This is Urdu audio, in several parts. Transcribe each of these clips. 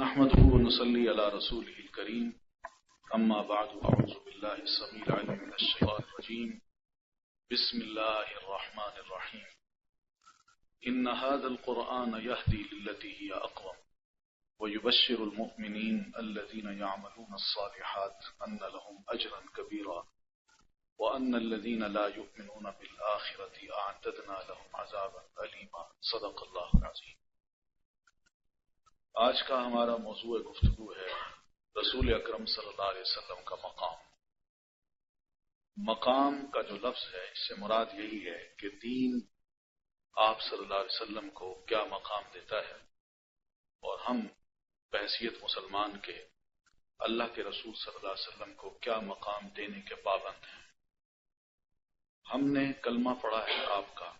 نحمده ونصلي على رسوله الكريم أما بعد أعوذ بالله السميع العليم من الشيطان الرجيم بسم الله الرحمن الرحيم إن هذا القرآن يهدي للتي هي أقوم ويبشر المؤمنين الذين يعملون الصالحات أن لهم أجرا كبيرا وأن الذين لا يؤمنون بالآخرة أعتدنا لهم عذابا أليما صدق الله العظيم۔ آج کا ہمارا موضوع گفتگو ہے رسول اکرم صلی اللہ علیہ وسلم کا مقام۔ مقام کا جو لفظ ہے اس سے مراد یہی ہے کہ دین آپ صلی اللہ علیہ وسلم کو کیا مقام دیتا ہے اور ہم بحیثیت مسلمان کے اللہ کے رسول صلی اللہ علیہ وسلم کو کیا مقام دینے کے پابند ہیں۔ ہم نے کلمہ پڑھا ہے آپ کا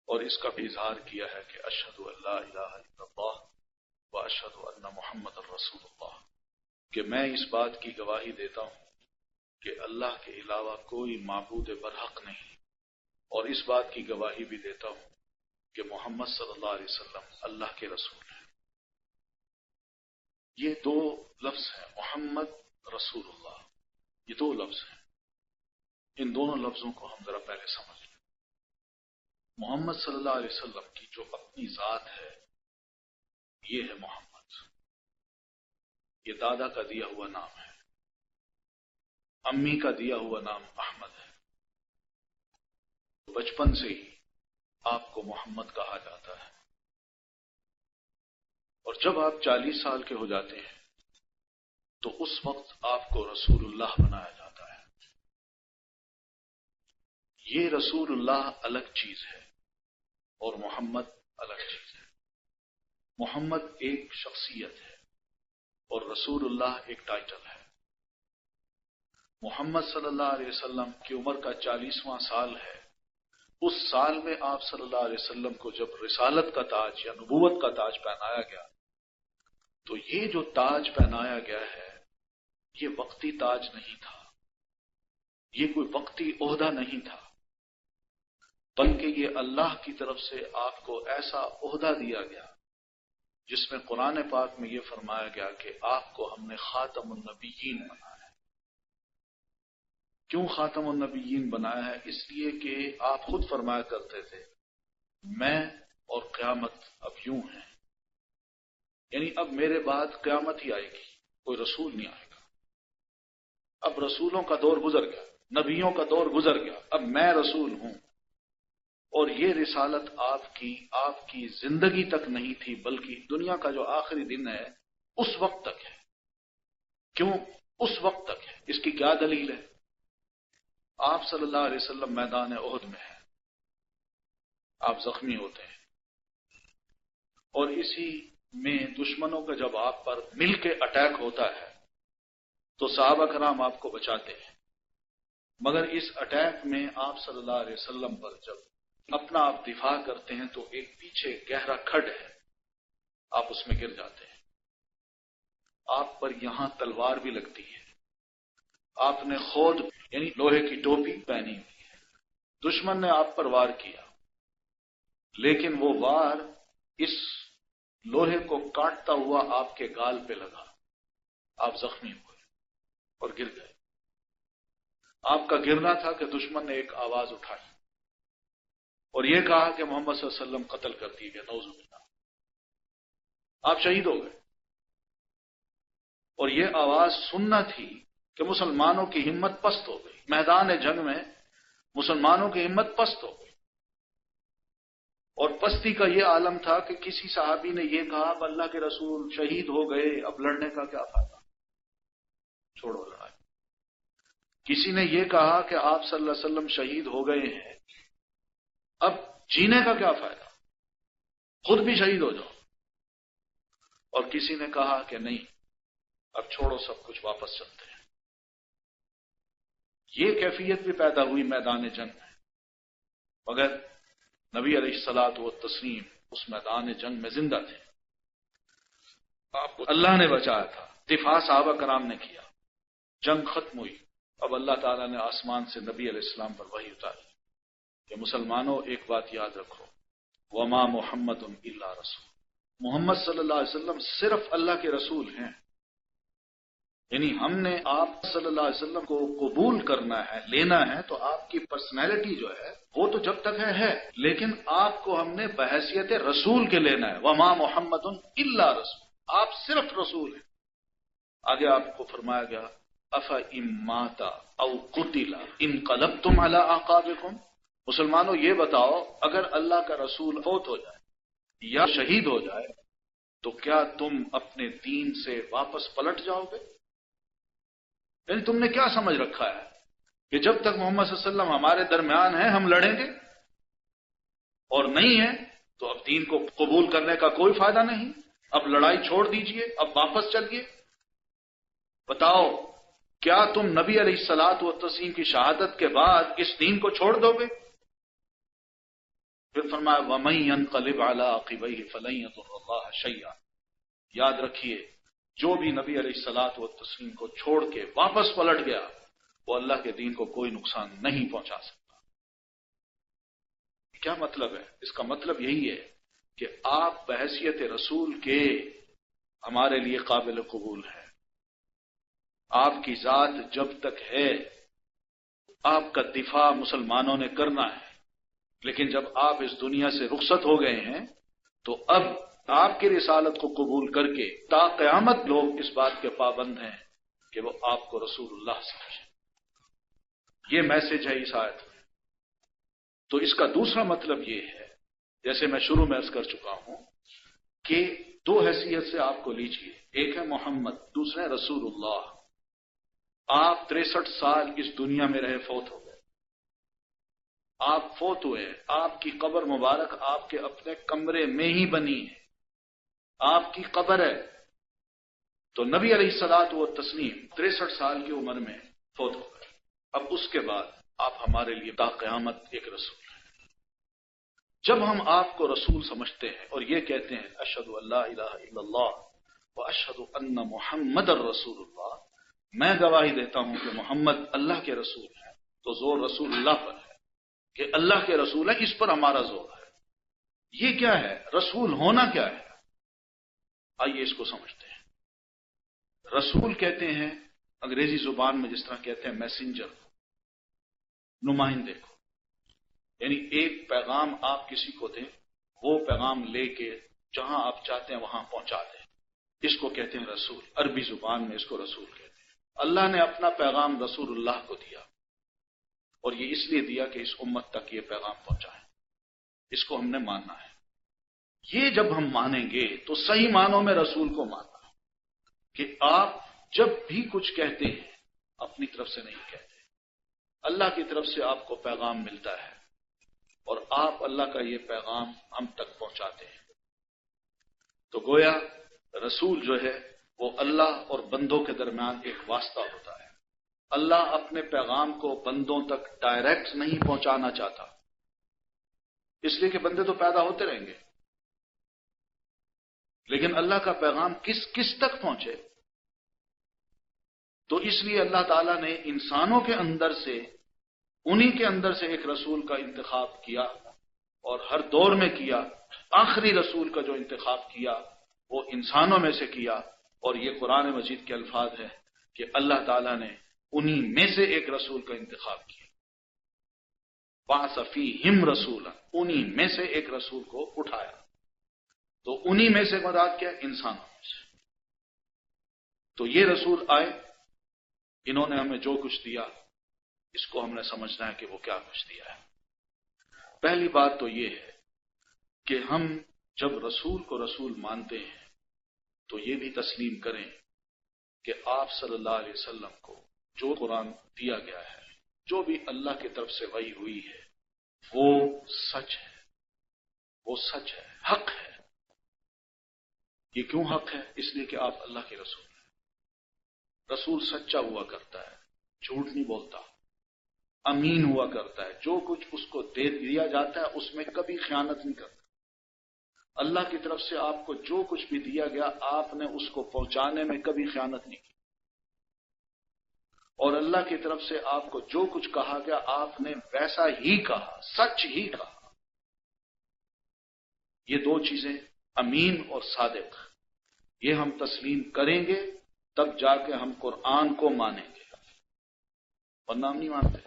اور اس کا بھی اظہار کیا ہے کہ اشہد ان لا الہ الا اللہ واشہد ان محمد رسول اللہ، کہ میں اس بات کی گواہی دیتا ہوں کہ اللہ کے علاوہ کوئی معبود برحق نہیں، اور اس بات کی گواہی بھی دیتا ہوں کہ محمد صلی اللہ علیہ وسلم اللہ کے رسول ہیں۔ یہ دو لفظ ہیں، محمد رسول اللہ، یہ دو لفظ ہیں۔ ان دونوں لفظوں کو ہم ذرا پہلے سمجھ لیں۔ محمد صلی اللہ علیہ وسلم کی جو اپنی ذات ہے یہ ہے محمد، یہ دادا کا دیا ہوا نام ہے، امی کا دیا ہوا نام احمد ہے۔ بچپن سے ہی آپ کو محمد کہا جاتا ہے، اور جب آپ 40 سال کے ہو جاتے ہیں تو اس وقت آپ کو رسول اللہ بنایا جاتا ہے۔ یہ رسول اللہ الگ چیز ہے اور محمد الگ چیز ہے۔ محمد ایک شخصیت ہے اور رسول اللہ ایک ٹائٹل ہے۔ محمد صلی اللہ علیہ وسلم کی عمر کا 40واں سال ہے، اس سال میں آپ صلی اللہ علیہ وسلم کو جب رسالت کا تاج یا نبوت کا تاج پہنایا گیا تو یہ جو تاج پہنایا گیا ہے یہ وقتی تاج نہیں تھا، یہ کوئی وقتی عہدہ نہیں تھا، بلکہ یہ اللہ کی طرف سے آپ کو ایسا عہدہ دیا گیا جس میں قرآن پاک میں یہ فرمایا گیا کہ آپ کو ہم نے خاتم النبیین بنایا ہے۔ کیوں خاتم النبیین بنایا ہے؟ اس لیے کہ آپ خود فرمایا کرتے تھے میں اور قیامت اب یوں ہیں، یعنی اب میرے بعد قیامت ہی آئے گی، کوئی رسول نہیں آئے گا۔ اب رسولوں کا دور گزر گیا، نبیوں کا دور گزر گیا، اب میں رسول ہوں۔ اور یہ رسالت آپ کی زندگی تک نہیں تھی، بلکہ دنیا کا جو آخری دن ہے اس وقت تک ہے۔ کیوں اس وقت تک ہے؟ اس کی کیا دلیل ہے؟ آپ صلی اللہ علیہ وسلم میدان احد میں ہیں، آپ زخمی ہوتے ہیں، اور اسی میں دشمنوں کا جب آپ پر مل کے اٹیک ہوتا ہے تو صحابہ کرام آپ کو بچاتے ہیں، مگر اس اٹیک میں آپ صلی اللہ علیہ وسلم پر جب اپنا آپ دفاع کرتے ہیں تو ایک پیچھے گہرا کھڈ ہے، آپ اس میں گر جاتے ہیں، آپ پر یہاں تلوار بھی لگتی ہے، آپ نے خود یعنی لوہے کی ٹوپی پہنی ہوئی ہے، دشمن نے آپ پر وار کیا، لیکن وہ وار اس لوہے کو کاٹتا ہوا آپ کے گال پہ لگا، آپ زخمی ہوئے اور گر گئے۔ آپ کا گرنا تھا کہ دشمن نے ایک آواز اٹھائی اور یہ کہا کہ محمد صلی اللہ علیہ وسلم قتل کر دیے گئے، نعوذ باللہ، آپ شہید ہو گئے۔ اور یہ آواز سننا تھی کہ مسلمانوں کی ہمت پست ہو گئی، میدان جنگ میں مسلمانوں کی ہمت پست ہو گئی، اور پستی کا یہ عالم تھا کہ کسی صحابی نے یہ کہا اب اللہ کے رسول شہید ہو گئے، اب لڑنے کا کیا فائدہ، چھوڑو لڑائی۔ کسی نے یہ کہا کہ آپ صلی اللہ علیہ وسلم شہید ہو گئے ہیں، اب جینے کا کیا فائدہ، خود بھی شہید ہو جاؤ۔ اور کسی نے کہا کہ نہیں، اب چھوڑو سب کچھ، واپس چلتے ہیں۔ یہ کیفیت بھی پیدا ہوئی میدان جنگ میں، مگر نبی علیہ الصلوۃ والتسلیم اس میدان جنگ میں زندہ تھے، آپ کو اللہ نے بچایا تھا، دفاع صحابہ کرام نے کیا، جنگ ختم ہوئی، اب اللہ تعالیٰ نے آسمان سے نبی علیہ السلام پر وحی اتاری کہ مسلمانوں ایک بات یاد رکھو، وما محمد الا رسول، محمد صلی اللہ علیہ وسلم صرف اللہ کے رسول ہیں، یعنی ہم نے آپ صلی اللہ علیہ وسلم کو قبول کرنا ہے، لینا ہے، تو آپ کی پرسنالٹی جو ہے وہ تو جب تک ہے، لیکن آپ کو ہم نے بحیثیت رسول کے لینا ہے۔ وما محمد الا رسول، آپ صرف رسول ہیں۔ آگے آپ کو فرمایا گیا افإن مات او قتل انقلبتم علی اعقابکم، مسلمانوں یہ بتاؤ اگر اللہ کا رسول فوت ہو جائے یا شہید ہو جائے تو کیا تم اپنے دین سے واپس پلٹ جاؤ گے؟ یعنی تم نے کیا سمجھ رکھا ہے کہ جب تک محمد صلی اللہ علیہ وسلم ہمارے درمیان ہیں ہم لڑیں گے، اور نہیں ہے تو اب دین کو قبول کرنے کا کوئی فائدہ نہیں، اب لڑائی چھوڑ دیجئے، اب واپس چلیے۔ بتاؤ کیا تم نبی علیہ الصلوۃ والتسلیم کی شہادت کے بعد اس دین کو چھوڑ دو گے؟ پھر فرمایا وَمَن يَنقَلِبْ عَلَىٰ عَقِبَيْهِ فَلَن يَضُرَّ اللَّهَ شَيْئًا، یاد رکھیے جو بھی نبی علیہ الصلوۃ والتسلیم کو چھوڑ کے واپس پلٹ گیا وہ اللہ کے دین کو کوئی نقصان نہیں پہنچا سکتا۔ کیا مطلب ہے؟ اس کا مطلب یہی ہے کہ آپ بحیثیت رسول کے ہمارے لیے قابل قبول ہیں۔ آپ کی ذات جب تک ہے آپ کا دفاع مسلمانوں نے کرنا ہے، لیکن جب آپ اس دنیا سے رخصت ہو گئے ہیں تو اب آپ کی رسالت کو قبول کر کے تا قیامت لوگ اس بات کے پابند ہیں کہ وہ آپ کو رسول اللہ سمجھیں۔ یہ میسج ہے اس آیت میں۔ تو اس کا دوسرا مطلب یہ ہے، جیسے میں شروع میں عرض کر چکا ہوں، کہ دو حیثیت سے آپ کو لیجیے، ایک ہے محمد، دوسرا ہے رسول اللہ۔ آپ 63 سال اس دنیا میں رہے، فوت ہو گئے، آپ فوت ہوئے، آپ کی قبر مبارک آپ کے اپنے کمرے میں ہی بنی ہے، آپ کی قبر ہے۔ تو نبی علیہ الصلوۃ والتسلیم 63 سال کی عمر میں فوت ہو گئے، اب اس کے بعد آپ ہمارے لیے تا قیامت ایک رسول ہیں۔ جب ہم آپ کو رسول سمجھتے ہیں اور یہ کہتے ہیں اشہد ان لا الہ الا اللہ واشہد ان محمد رسول اللہ، میں گواہی دیتا ہوں کہ محمد اللہ کے رسول ہیں، تو زور رسول اللہ پر ہے کہ اللہ کے رسول ہے، اس پر ہمارا زور ہے۔ یہ کیا ہے؟ رسول ہونا کیا ہے؟ آئیے اس کو سمجھتے ہیں۔ رسول کہتے ہیں انگریزی زبان میں جس طرح کہتے ہیں میسنجر، نمائندے کو، یعنی ایک پیغام آپ کسی کو دیں، وہ پیغام لے کے جہاں آپ چاہتے ہیں وہاں پہنچا دیں، اس کو کہتے ہیں رسول۔ عربی زبان میں اس کو رسول کہتے ہیں۔ اللہ نے اپنا پیغام رسول اللہ کو دیا، اور یہ اس لیے دیا کہ اس امت تک یہ پیغام پہنچائے، اس کو ہم نے ماننا ہے۔ یہ جب ہم مانیں گے تو صحیح معنوں میں رسول کو ماننا کہ آپ جب بھی کچھ کہتے ہیں اپنی طرف سے نہیں کہتے، اللہ کی طرف سے آپ کو پیغام ملتا ہے اور آپ اللہ کا یہ پیغام ہم تک پہنچاتے ہیں۔ تو گویا رسول جو ہے وہ اللہ اور بندوں کے درمیان ایک واسطہ ہوتا ہے۔ اللہ اپنے پیغام کو بندوں تک ڈائریکٹ نہیں پہنچانا چاہتا، اس لیے کہ بندے تو پیدا ہوتے رہیں گے، لیکن اللہ کا پیغام کس کس تک پہنچے؟ تو اس لیے اللہ تعالیٰ نے انسانوں کے اندر سے، انہی کے اندر سے ایک رسول کا انتخاب کیا، اور ہر دور میں کیا۔ آخری رسول کا جو انتخاب کیا وہ انسانوں میں سے کیا، اور یہ قرآن مجید کے الفاظ ہیں کہ اللہ تعالیٰ نے انہی میں سے ایک رسول کا انتخاب کیا۔ بعث فیہم رسولا، انہی میں سے ایک رسول کو اٹھایا۔ تو انہی میں سے مراد کیا؟ انسانوں میں سے۔ تو یہ رسول آئے، انہوں نے ہمیں جو کچھ دیا اس کو ہم نے سمجھنا ہے کہ وہ کیا کچھ دیا ہے۔ پہلی بات تو یہ ہے کہ ہم جب رسول کو رسول مانتے ہیں تو یہ بھی تسلیم کریں کہ آپ صلی اللہ علیہ وسلم کو جو قرآن دیا گیا ہے، جو بھی اللہ کی طرف سے وحی ہوئی ہے، وہ سچ ہے، وہ سچ ہے، حق ہے۔ یہ کیوں حق ہے؟ اس لیے کہ آپ اللہ کے رسول ہیں۔ رسول سچا ہوا کرتا ہے، جھوٹ نہیں بولتا، امین ہوا کرتا ہے، جو کچھ اس کو دے دیا جاتا ہے اس میں کبھی خیانت نہیں کرتا۔ اللہ کی طرف سے آپ کو جو کچھ بھی دیا گیا آپ نے اس کو پہنچانے میں کبھی خیانت نہیں کی، اور اللہ کی طرف سے آپ کو جو کچھ کہا گیا آپ نے ویسا ہی کہا، سچ ہی کہا۔ یہ دو چیزیں امین اور صادق، یہ ہم تسلیم کریں گے تب جا کے ہم قرآن کو مانیں گے، ورنہ ہم نہیں مانتے۔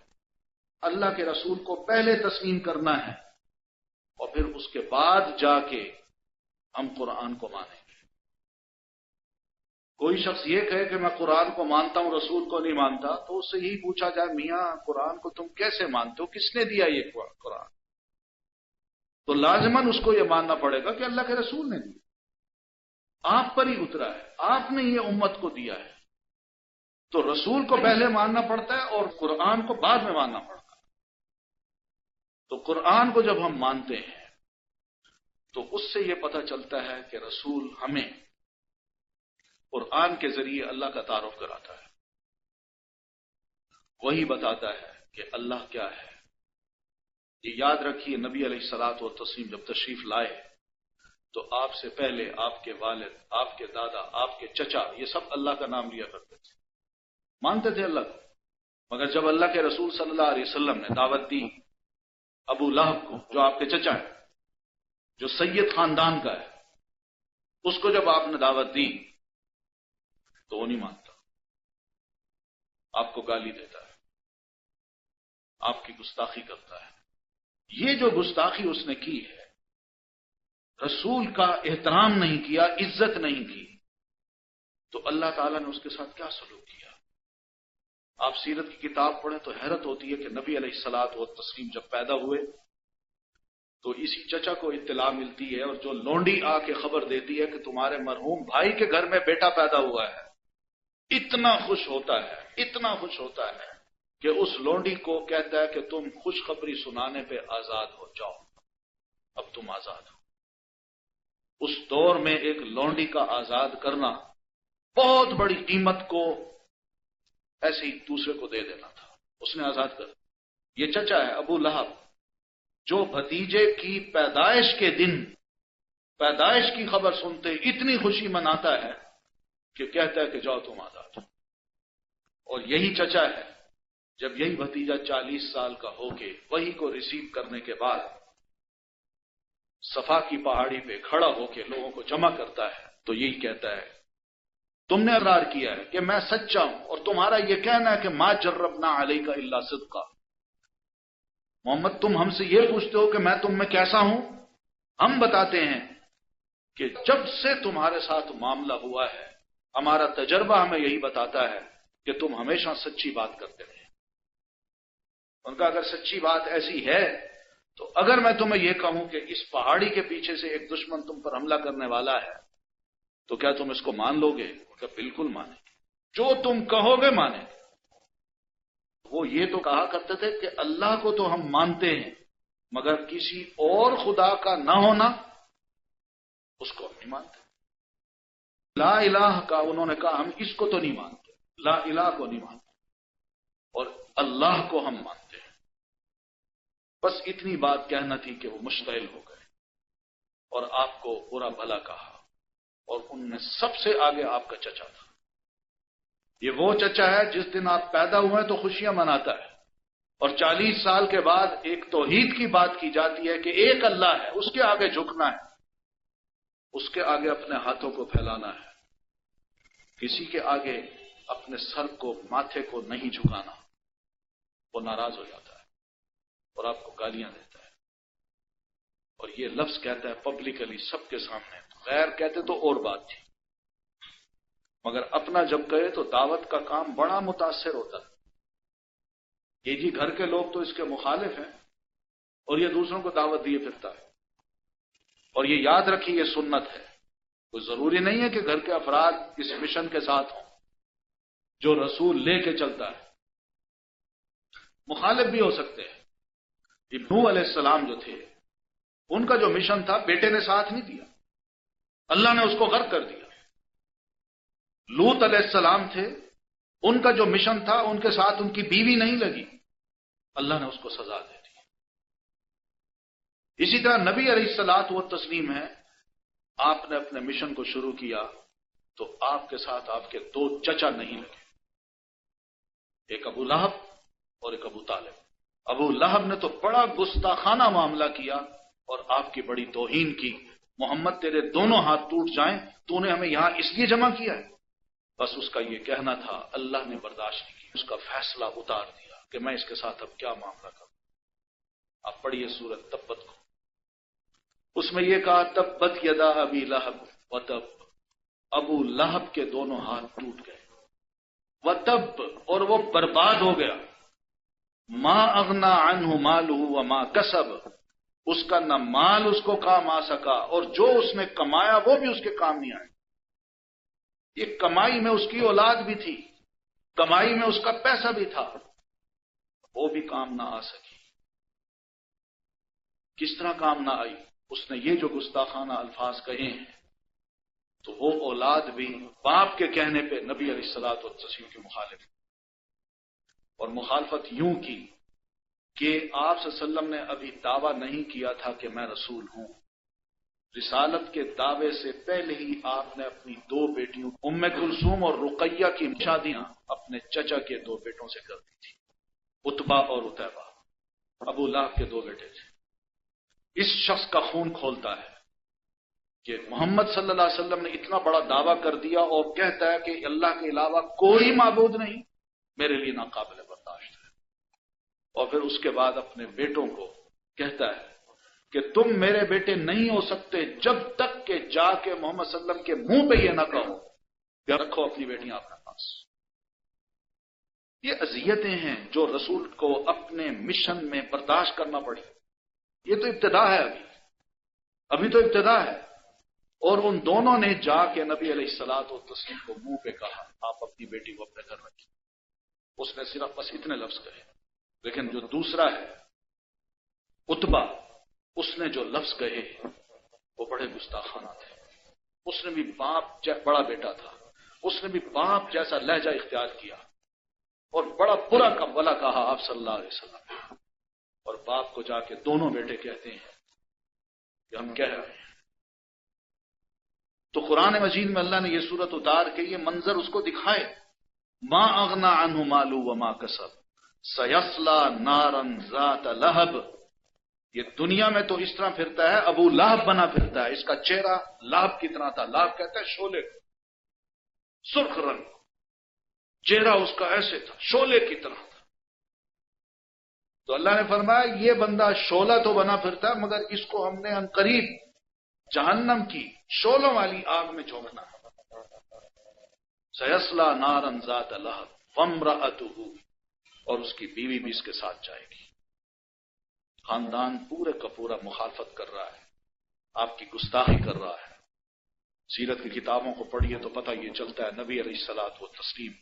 اللہ کے رسول کو پہلے تسلیم کرنا ہے اور پھر اس کے بعد جا کے ہم قرآن کو مانیں گے۔ کوئی شخص یہ کہے کہ میں قرآن کو مانتا ہوں رسول کو نہیں مانتا، تو اس سے یہی پوچھا جائے میاں قرآن کو تم کیسے مانتے ہو، کس نے دیا یہ قرآن؟ تو لازماً اس کو یہ ماننا پڑے گا کہ اللہ کے رسول نے دیا، آپ پر ہی اترا ہے، آپ نے یہ امت کو دیا ہے، تو رسول کو پہلے ماننا پڑتا ہے اور قرآن کو بعد میں ماننا پڑتا ہے۔ تو قرآن کو جب ہم مانتے ہیں تو اس سے یہ پتہ چلتا ہے کہ رسول ہمیں قرآن کے ذریعے اللہ کا تعارف کراتا ہے، وہی بتاتا ہے کہ اللہ کیا ہے۔ یہ یاد رکھیے، نبی علیہ الصلوۃ والتسلیم جب تشریف لائے تو آپ سے پہلے آپ کے والد، آپ کے دادا، آپ کے چچا، یہ سب اللہ کا نام لیا کرتے تھے، مانتے تھے اللہ کو۔ مگر جب اللہ کے رسول صلی اللہ علیہ وسلم نے دعوت دی ابو لہب کو، جو آپ کے چچا ہے، جو سید خاندان کا ہے، اس کو جب آپ نے دعوت دی تو وہ نہیں مانتا، آپ کو گالی دیتا ہے، آپ کی گستاخی کرتا ہے۔ یہ جو گستاخی اس نے کی ہے، رسول کا احترام نہیں کیا، عزت نہیں کی، تو اللہ تعالیٰ نے اس کے ساتھ کیا سلوک کیا؟ آپ سیرت کی کتاب پڑھیں تو حیرت ہوتی ہے کہ نبی علیہ الصلوۃ والتسلیم جب پیدا ہوئے تو اسی چچا کو اطلاع ملتی ہے، اور جو لونڈی آ کے خبر دیتی ہے کہ تمہارے مرحوم بھائی کے گھر میں بیٹا پیدا ہوا ہے، اتنا خوش ہوتا ہے، اتنا خوش ہوتا ہے کہ اس لونڈی کو کہتا ہے کہ تم خوشخبری سنانے پہ آزاد ہو جاؤ، اب تم آزاد ہو۔ اس دور میں ایک لونڈی کا آزاد کرنا بہت بڑی قیمت کو ایسے ہی دوسرے کو دے دینا تھا، اس نے آزاد کر۔ یہ چچا ہے ابو لہب، جو بھتیجے کی پیدائش کے دن پیدائش کی خبر سنتے اتنی خوشی مناتا ہے کہ کہتا ہے کہ جاؤ تم آزاد ہو۔ اور یہی چچا ہے جب یہی بھتیجا 40 سال کا ہو کے وہی کو ریسیو کرنے کے بعد صفا کی پہاڑی پہ کھڑا ہو کے لوگوں کو جمع کرتا ہے تو یہی کہتا ہے تم نے اقرار کیا ہے کہ میں سچا ہوں، اور تمہارا یہ کہنا ہے کہ ما جربنا علیک الا صدقا۔ محمد تم ہم سے یہ پوچھتے ہو کہ میں تم میں کیسا ہوں، ہم بتاتے ہیں کہ جب سے تمہارے ساتھ معاملہ ہوا ہے ہمارا تجربہ ہمیں یہی بتاتا ہے کہ تم ہمیشہ سچی بات کرتے رہے۔ ان کا اگر سچی بات ایسی ہے تو اگر میں تمہیں یہ کہوں کہ اس پہاڑی کے پیچھے سے ایک دشمن تم پر حملہ کرنے والا ہے تو کیا تم اس کو مان لو گے؟ کہ بالکل مانیں گے، جو تم کہو گے مانیں گے۔ وہ یہ تو کہا کرتے تھے کہ اللہ کو تو ہم مانتے ہیں مگر کسی اور خدا کا نہ ہونا اس کو ہم نہیں مانتے۔ لا الہ کا انہوں نے کہا ہم اس کو تو نہیں مانتے، لا الہ کو نہیں مانتے، اور اللہ کو ہم مانتے ہیں۔ بس اتنی بات کہنا تھی کہ وہ مشتعل ہو گئے اور آپ کو برا بھلا کہا، اور ان میں سب سے آگے آپ کا چچا تھا۔ یہ وہ چچا ہے جس دن آپ پیدا ہوئے تو خوشیاں مناتا ہے، اور 40 سال کے بعد ایک توحید کی بات کی جاتی ہے کہ ایک اللہ ہے، اس کے آگے جھکنا ہے، اس کے آگے اپنے ہاتھوں کو پھیلانا ہے، کسی کے آگے اپنے سر کو، ماتھے کو نہیں جھکانا۔ وہ ناراض ہو جاتا ہے اور آپ کو گالیاں دیتا ہے، اور یہ لفظ کہتا ہے پبلکلی سب کے سامنے۔ غیر کہتے تو اور بات تھی، مگر اپنا جب کہے تو دعوت کا کام بڑا متاثر ہوتا ہے۔ یہ جی گھر کے لوگ تو اس کے مخالف ہیں اور یہ دوسروں کو دعوت دیے پھرتا ہے۔ اور یہ یاد رکھیے یہ سنت ہے، کوئی ضروری نہیں ہے کہ گھر کے افراد اس مشن کے ساتھ ہوں جو رسول لے کے چلتا ہے، مخالف بھی ہو سکتے ہیں۔ نوح علیہ السلام جو تھے ان کا جو مشن تھا بیٹے نے ساتھ نہیں دیا، اللہ نے اس کو غرق کر دیا۔ لوط علیہ السلام تھے، ان کا جو مشن تھا ان کے ساتھ ان کی بیوی نہیں لگی، اللہ نے اس کو سزا دے دی۔ اسی طرح نبی علیہ الصلوۃ والتسلیم ہے، آپ نے اپنے مشن کو شروع کیا تو آپ کے ساتھ آپ کے 2 چچا نہیں لگے، ایک ابو لہب اور ایک ابو طالب۔ ابو لہب نے تو بڑا گستاخانہ معاملہ کیا اور آپ کی بڑی توہین کی، محمد تیرے دونوں ہاتھ ٹوٹ جائیں، تو نے ہمیں یہاں اس لیے جمع کیا ہے؟ بس اس کا یہ کہنا تھا، اللہ نے برداشت نہیں کی، اس کا فیصلہ اتار دیا کہ میں اس کے ساتھ اب کیا معاملہ کروں۔ آپ پڑھیے سورۃ تبت کو، اس میں یہ کہا تبت یدا ابی لہب وتب، ابو لہب کے دونوں ہاتھ ٹوٹ گئے، وتب، اور وہ برباد ہو گیا، ما اغنا عنہ مالہ وما کسب، اس کا نہ مال اس کو کام آ سکا اور جو اس نے کمایا وہ بھی اس کے کام نہیں آئے۔ یہ کمائی میں اس کی اولاد بھی تھی، کمائی میں اس کا پیسہ بھی تھا، وہ بھی کام نہ آ سکی۔ کس طرح کام نہ آئی؟ اس نے یہ جو گستاخانہ الفاظ کہے ہیں، تو وہ اولاد بھی باپ کے کہنے پہ نبی علیہ الصلوۃ والتسلیم کی مخالف، اور مخالفت یوں کی کہ آپ صلی اللہ علیہ وسلم نے ابھی دعویٰ نہیں کیا تھا کہ میں رسول ہوں۔ رسالت کے دعوے سے پہلے ہی آپ نے اپنی دو بیٹیوں ام کلثوم اور رقیہ کی شادیاں اپنے چچا کے دو بیٹوں سے کر دی تھی، عتبہ اور عتیبہ، ابو لہب کے دو بیٹے تھے۔ اس شخص کا خون کھولتا ہے کہ محمد صلی اللہ علیہ وسلم نے اتنا بڑا دعویٰ کر دیا اور کہتا ہے کہ اللہ کے علاوہ کوئی معبود نہیں، میرے لیے ناقابل برداشت ہے۔ اور پھر اس کے بعد اپنے بیٹوں کو کہتا ہے کہ تم میرے بیٹے نہیں ہو سکتے جب تک کہ جا کے محمد صلی اللہ علیہ وسلم کے منہ پہ یہ نہ کہو کہ رکھو اپنی بیٹیاں اپنے پاس۔ یہ اذیتیں ہیں جو رسول کو اپنے مشن میں برداشت کرنا پڑی۔ یہ تو ابتدا ہے، ابھی تو ابتدا ہے۔ اور ان دونوں نے جا کے نبی علیہ الصلوۃ والتسلیم کو منہ پہ کہا آپ اپنی بیٹی کو اپنے گھر رکھیے۔ اس نے صرف بس اتنے لفظ کہے، لیکن جو دوسرا ہے عتبہ، اس نے جو لفظ کہے وہ بڑے گستاخانہ تھے۔ اس نے بھی باپ، بڑا بیٹا تھا، اس نے بھی باپ جیسا لہجہ اختیار کیا اور بڑا برا کا بلا کہا آپ صلی اللہ علیہ وسلم۔ اور باپ کو جا کے دونوں بیٹے کہتے ہیں کہ ہم کہہ رہے ہیں۔ تو قرآن مجید میں اللہ نے یہ صورت اتار کے یہ منظر اس کو دکھائے، ما اغنا عنہ مالہ وما کسب سیصلی نارا ذات لہب۔ یہ دنیا میں تو اس طرح پھرتا ہے، ابو لہب بنا پھرتا ہے، اس کا چہرہ لہب کی طرح تھا۔ لہب کہتا ہے شعلے کو، سرخ رنگ، چہرہ اس کا ایسے تھا، شعلے کی طرح تھا۔ تو اللہ نے فرمایا یہ بندہ شعلہ تو بنا پھرتا ہے، مگر اس کو ہم نے عنقریب جہنم کی شعلوں والی آگ میں جھونکنا ہے۔ سیصلی نارا ذات لہب وامرأتہ، اور اس کی بیوی بھی اس کے ساتھ جائے گی۔ خاندان پورے کا پورا مخالفت کر رہا ہے، آپ کی گستاخی کر رہا ہے۔ سیرت کی کتابوں کو پڑھیے تو پتہ یہ چلتا ہے نبی علیہ الصلوۃ والتسلیم،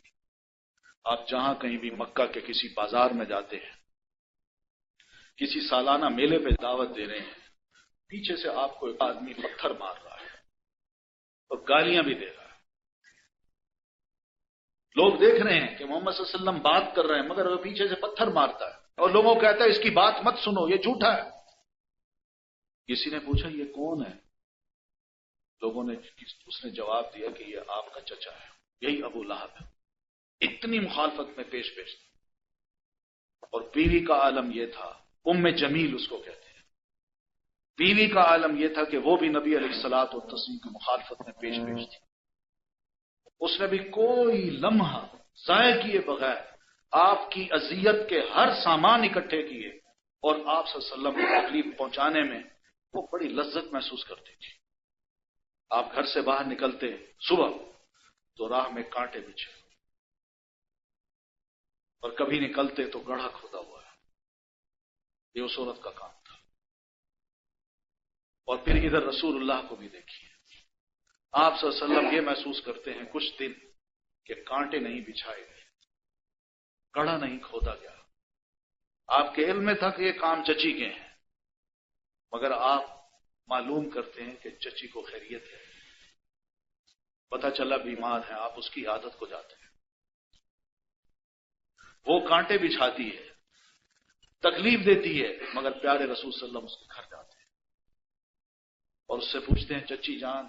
آپ جہاں کہیں بھی مکہ کے کسی بازار میں جاتے ہیں، کسی سالانہ میلے پہ دعوت دے رہے ہیں، پیچھے سے آپ کو ایک آدمی پتھر مار رہا ہے اور گالیاں بھی دے رہا ہے۔ لوگ دیکھ رہے ہیں کہ محمد صلی اللہ علیہ وسلم بات کر رہے ہیں، مگر وہ پیچھے سے پتھر مارتا ہے اور لوگوں کو کہتا ہے اس کی بات مت سنو، یہ جھوٹا ہے۔ کسی نے پوچھا یہ کون ہے؟ لوگوں نے، اس نے جواب دیا کہ یہ آپ کا چچا ہے، یہی ابو لہب ہے۔ اتنی مخالفت میں پیش تھی۔ اور بیوی کا عالم یہ تھا، ام جمیل اس کو کہتے ہیں، بیوی کا عالم یہ تھا کہ وہ بھی نبی علیہ الصلوۃ والتسلیم کی مخالفت میں پیش تھی۔ اس نے بھی کوئی لمحہ ضائع کیے بغیر آپ کی اذیت کے ہر سامان اکٹھے کیے، اور آپ صلی اللہ علیہ وسلم کو تکلیف پہنچانے میں وہ بڑی لذت محسوس کرتی تھی۔ آپ گھر سے باہر نکلتے صبح تو راہ میں کانٹے بچھے، اور کبھی نکلتے تو گڑھا کھودا ہوا ہے۔ یہ اس عورت کا کام تھا۔ اور پھر ادھر رسول اللہ کو بھی دیکھیے، آپ صلی اللہ علیہ وسلم یہ محسوس کرتے ہیں کچھ دن کہ کانٹے نہیں بچھائے گئے، گڑھا نہیں کھودا گیا۔ آپ کے علم میں تھا کہ یہ کام چچی کے ہیں، مگر آپ معلوم کرتے ہیں کہ چچی کو خیریت ہے، پتہ چلا بیمار ہے، آپ اس کی عادت کو جاتے ہیں، وہ کانٹے بچھاتی ہے، تکلیف دیتی ہے، مگر پیارے رسول صلی اللہ علیہ وسلم اس کے گھر جاتے ہیں اور اس سے پوچھتے ہیں چچی جان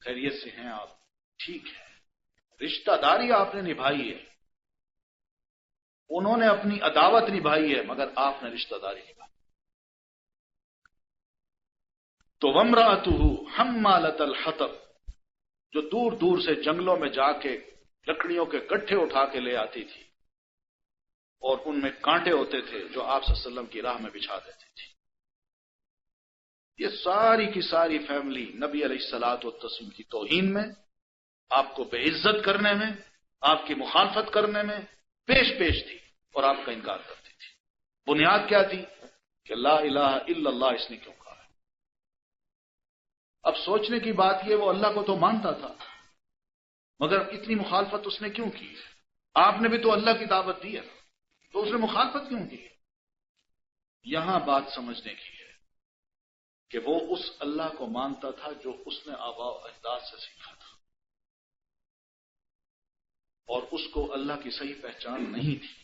خیریت سے ہیں آپ؟ ٹھیک ہے۔ رشتہ داری آپ نے نبھائی ہے، انہوں نے اپنی عداوت نبھائی ہے، مگر آپ نے رشتہ داری نبھائی۔ تو وامرأتہ حمالۃ الحطب، جو دور دور سے جنگلوں میں جا کے لکڑیوں کے گٹھے اٹھا کے لے آتی تھی، اور ان میں کانٹے ہوتے تھے جو آپ صلی اللہ علیہ وسلم کی راہ میں بچھا دیتی تھی۔ یہ ساری کی ساری فیملی نبی علیہ الصلوۃ والتسلیم کی توہین میں، آپ کو بے عزت کرنے میں، آپ کی مخالفت کرنے میں پیش تھی، اور آپ کا انکار کرتی تھی۔ بنیاد کیا تھی؟ کہ لا الہ الا اللہ اس نے کیوں کہا ہے؟ اب سوچنے کی بات یہ، وہ اللہ کو تو مانتا تھا، مگر اتنی مخالفت اس نے کیوں کی؟ آپ نے بھی تو اللہ کی دعوت دی ہے، تو اس نے مخالفت کیوں کی؟ یہاں بات سمجھنے کی ہے کہ وہ اس اللہ کو مانتا تھا جو اس نے آباء و اجداد سے سیکھا تھا، اور اس کو اللہ کی صحیح پہچان نہیں تھی،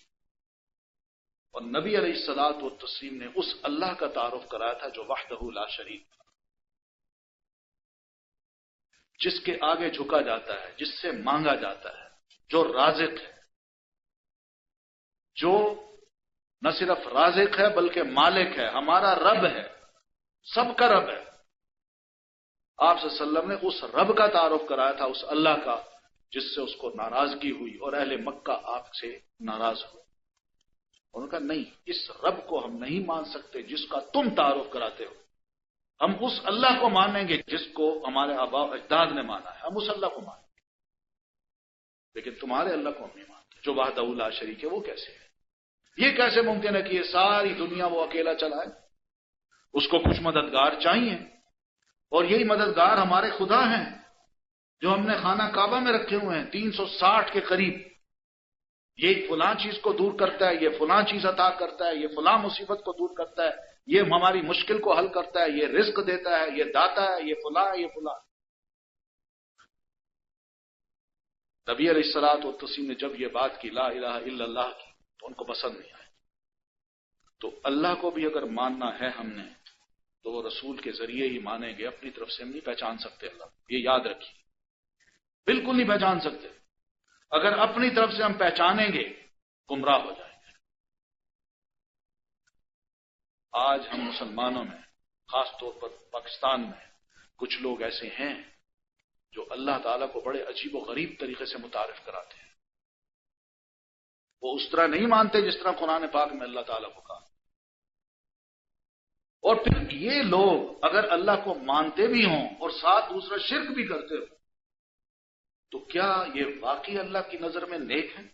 اور نبی علیہ الصلوۃ والتسلیم نے اس اللہ کا تعارف کرایا تھا جو وحدہ لا شریک تھا، جس کے آگے جھکا جاتا ہے، جس سے مانگا جاتا ہے، جو رازق ہے، جو نہ صرف رازق ہے بلکہ مالک ہے، ہمارا رب ہے، سب کا رب ہے۔ آپ صلی اللہ علیہ وسلم نے اس رب کا تعارف کرایا تھا، اس اللہ کا جس سے اس کو ناراضگی ہوئی، اور اہل مکہ آپ سے ناراض ہوئے۔ انہوں نے کہا نہیں، اس رب کو ہم نہیں مان سکتے جس کا تم تعارف کراتے ہو، ہم اس اللہ کو مانیں گے جس کو ہمارے آباء و اجداد نے مانا ہے، ہم اس اللہ کو مانیں گے، لیکن تمہارے اللہ کو ہم نہیں مانتے جو وحدہ لا شریک ہے۔ وہ کیسے ہے؟ یہ کیسے ممکن ہے کہ یہ ساری دنیا وہ اکیلا چلائے؟ اس کو کچھ مددگار چاہیے، اور یہی مددگار ہمارے خدا ہیں جو ہم نے خانہ کعبہ میں رکھے ہوئے ہیں 360 کے قریب۔ یہ فلاں چیز کو دور کرتا ہے، یہ فلاں چیز عطا کرتا ہے، یہ فلاں مصیبت کو دور کرتا ہے، یہ ہماری مشکل کو حل کرتا ہے، یہ رزق دیتا ہے، یہ داتا ہے، یہ فلاں ہے، یہ فلاں۔ نبی علیہ الصلوۃ والتسلیم نے جب یہ بات کی لا الہ الا اللہ کی، تو ان کو پسند نہیں آئی۔ تو اللہ کو بھی اگر ماننا ہے ہم نے، تو وہ رسول کے ذریعے ہی مانیں گے، اپنی طرف سے ہم نہیں پہچان سکتے اللہ کو، یہ یاد رکھیے، بالکل نہیں پہچان سکتے۔ اگر اپنی طرف سے ہم پہچانیں گے گمراہ ہو جائیں گے۔ آج ہم مسلمانوں میں، خاص طور پر پاکستان میں، کچھ لوگ ایسے ہیں جو اللہ تعالیٰ کو بڑے عجیب و غریب طریقے سے متعارف کراتے ہیں۔ وہ اس طرح نہیں مانتے جس طرح قرآن پاک میں اللہ تعالیٰ کو کہا۔ اور پھر یہ لوگ اگر اللہ کو مانتے بھی ہوں اور ساتھ دوسرا شرک بھی کرتے ہوں، تو کیا یہ واقعی اللہ کی نظر میں نیک ہیں؟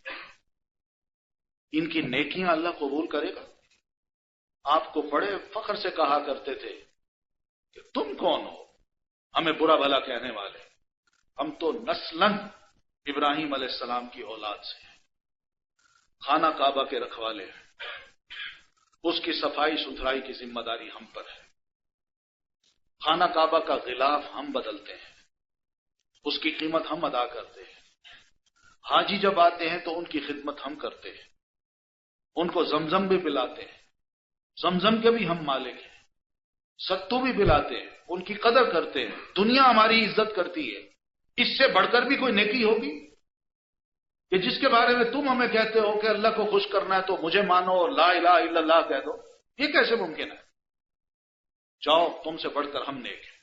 ان کی نیکیاں اللہ قبول کرے گا؟ آپ کو بڑے فخر سے کہا کرتے تھے کہ تم کون ہو ہمیں برا بھلا کہنے والے؟ ہم تو نسلاً ابراہیم علیہ السلام کی اولاد سے ہیں، خانہ کعبہ کے رکھوالے ہیں، اس کی صفائی ستھرائی کی ذمہ داری ہم پر ہے، خانہ کعبہ کا غلاف ہم بدلتے ہیں، اس کی قیمت ہم ادا کرتے ہیں، حاجی جب آتے ہیں تو ان کی خدمت ہم کرتے ہیں، ان کو زمزم بھی پلاتے ہیں، زمزم کے بھی ہم مالک ہیں، ستو بھی پلاتے ہیں، ان کی قدر کرتے ہیں، دنیا ہماری عزت کرتی ہے۔ اس سے بڑھ کر بھی کوئی نیکی ہوگی کہ جس کے بارے میں تم ہمیں کہتے ہو کہ اللہ کو خوش کرنا ہے تو مجھے مانو اور لا الہ الا اللہ کہہ دو؟ یہ کیسے ممکن ہے؟ جاؤ، تم سے بڑھ کر ہم نیک ہیں۔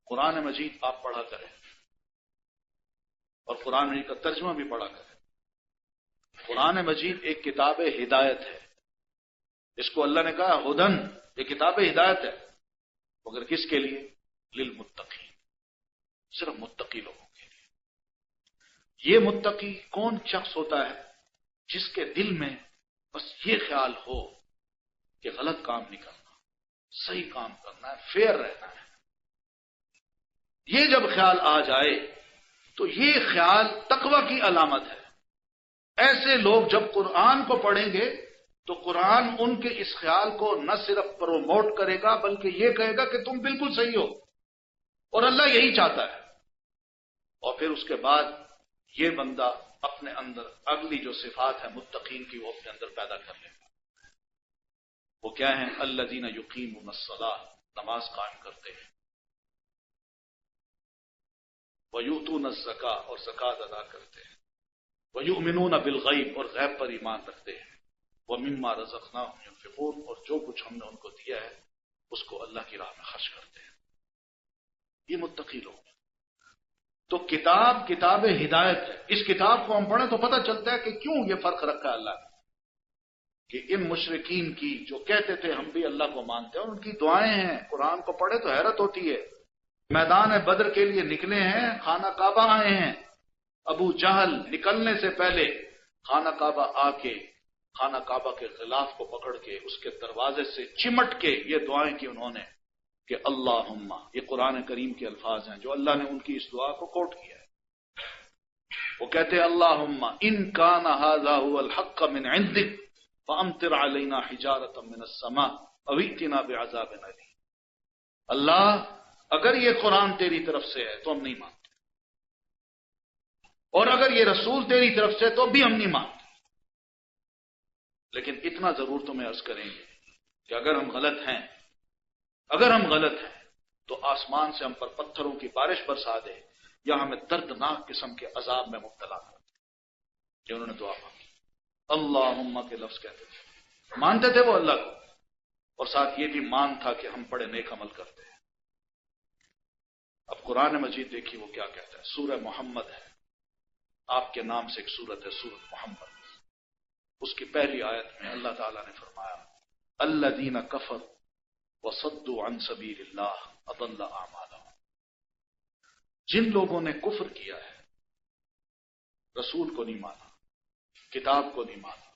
قرآن مجید آپ پڑھا کریں، اور قرآن مجید کا ترجمہ بھی پڑھا کریں۔ قرآن مجید ایک کتاب ہدایت ہے، اس کو اللہ نے کہا ہدن، یہ کتاب ہدایت ہے، مگر کس کے لیے؟ للمتقین، صرف متقی لوگوں کے لیے۔ یہ متقی کون شخص ہوتا ہے؟ جس کے دل میں بس یہ خیال ہو کہ غلط کام نہیں کرنا، صحیح کام کرنا ہے، فیئر رہنا ہے۔ یہ جب خیال آ جائے تو یہ خیال تقوی کی علامت ہے۔ ایسے لوگ جب قرآن کو پڑھیں گے تو قرآن ان کے اس خیال کو نہ صرف پروموٹ کرے گا بلکہ یہ کہے گا کہ تم بالکل صحیح ہو، اور اللہ یہی چاہتا ہے۔ اور پھر اس کے بعد یہ بندہ اپنے اندر اگلی جو صفات ہے متقین کی وہ اپنے اندر پیدا کر لے گا۔ وہ کیا ہیں؟ الذین یقیمون الصلاۃ، نماز قائم کرتے ہیں، ویؤتون الزکاۃ، اور زکوٰۃ ادا کرتے ہیں، ویؤمنون بالغیب، اور غیب پر ایمان رکھتے ہیں، ومما رزقناہم ینفقون، اور جو کچھ ہم نے ان کو دیا ہے اس کو اللہ کی راہ میں خرچ کرتے ہیں. یہ متقی لوگ. تو کتاب ہدایت ہے. اس کتاب کو ہم پڑھیں تو پتہ چلتا ہے کہ کیوں یہ فرق رکھا اللہ نے کہ ان مشرکین کی جو کہتے تھے ہم بھی اللہ کو مانتے ہیں اور ان کی دعائیں ہیں. قرآن کو پڑھے تو حیرت ہوتی ہے. میدان بدر کے لیے نکلے ہیں, خانہ کعبہ آئے ہیں. ابو جہل نکلنے سے پہلے خانہ کعبہ آ کے خانہ کعبہ کے غلاف کو پکڑ کے اس کے دروازے سے چمٹ کے یہ دعائیں کی انہوں نے کہ اللہم, یہ قرآن کریم کے الفاظ ہیں جو اللہ نے ان کی اس دعا کو کوٹ کیا ہے. وہ کہتے ہیں اللہم ان کان ھذا ھو الحق من عندک فامطر علینا حجارۃ من السماء او ائتنا بعذاب الیم. اللہ اگر یہ قرآن تیری طرف سے ہے تو ہم نہیں مانتے, اور اگر یہ رسول تیری طرف سے تو بھی ہم نہیں مانتے. لیکن اتنا ضرور تمہیں عرض کریں گے کہ اگر ہم غلط ہیں تو آسمان سے ہم پر پتھروں کی بارش برسا دے یا ہمیں دردناک قسم کے عذاب میں مبتلا کر دے. یہ انہوں نے دعا مانگی. اللہم کے لفظ کہتے تھے, مانتے تھے وہ اللہ کو, اور ساتھ یہ بھی مان تھا کہ ہم بڑے نیک عمل کرتے ہیں. اب قرآن مجید دیکھیے وہ کیا کہتا ہے. سورہ محمد ہے, آپ کے نام سے ایک سورت ہے, سورت محمد. اس کی پہلی آیت میں اللہ تعالیٰ نے فرمایا الذین کفروا وصدوا عن سبیل اللہ اضل اعمالهم. جن لوگوں نے کفر کیا ہے, رسول کو نہیں مانا, کتاب کو نہیں مانا,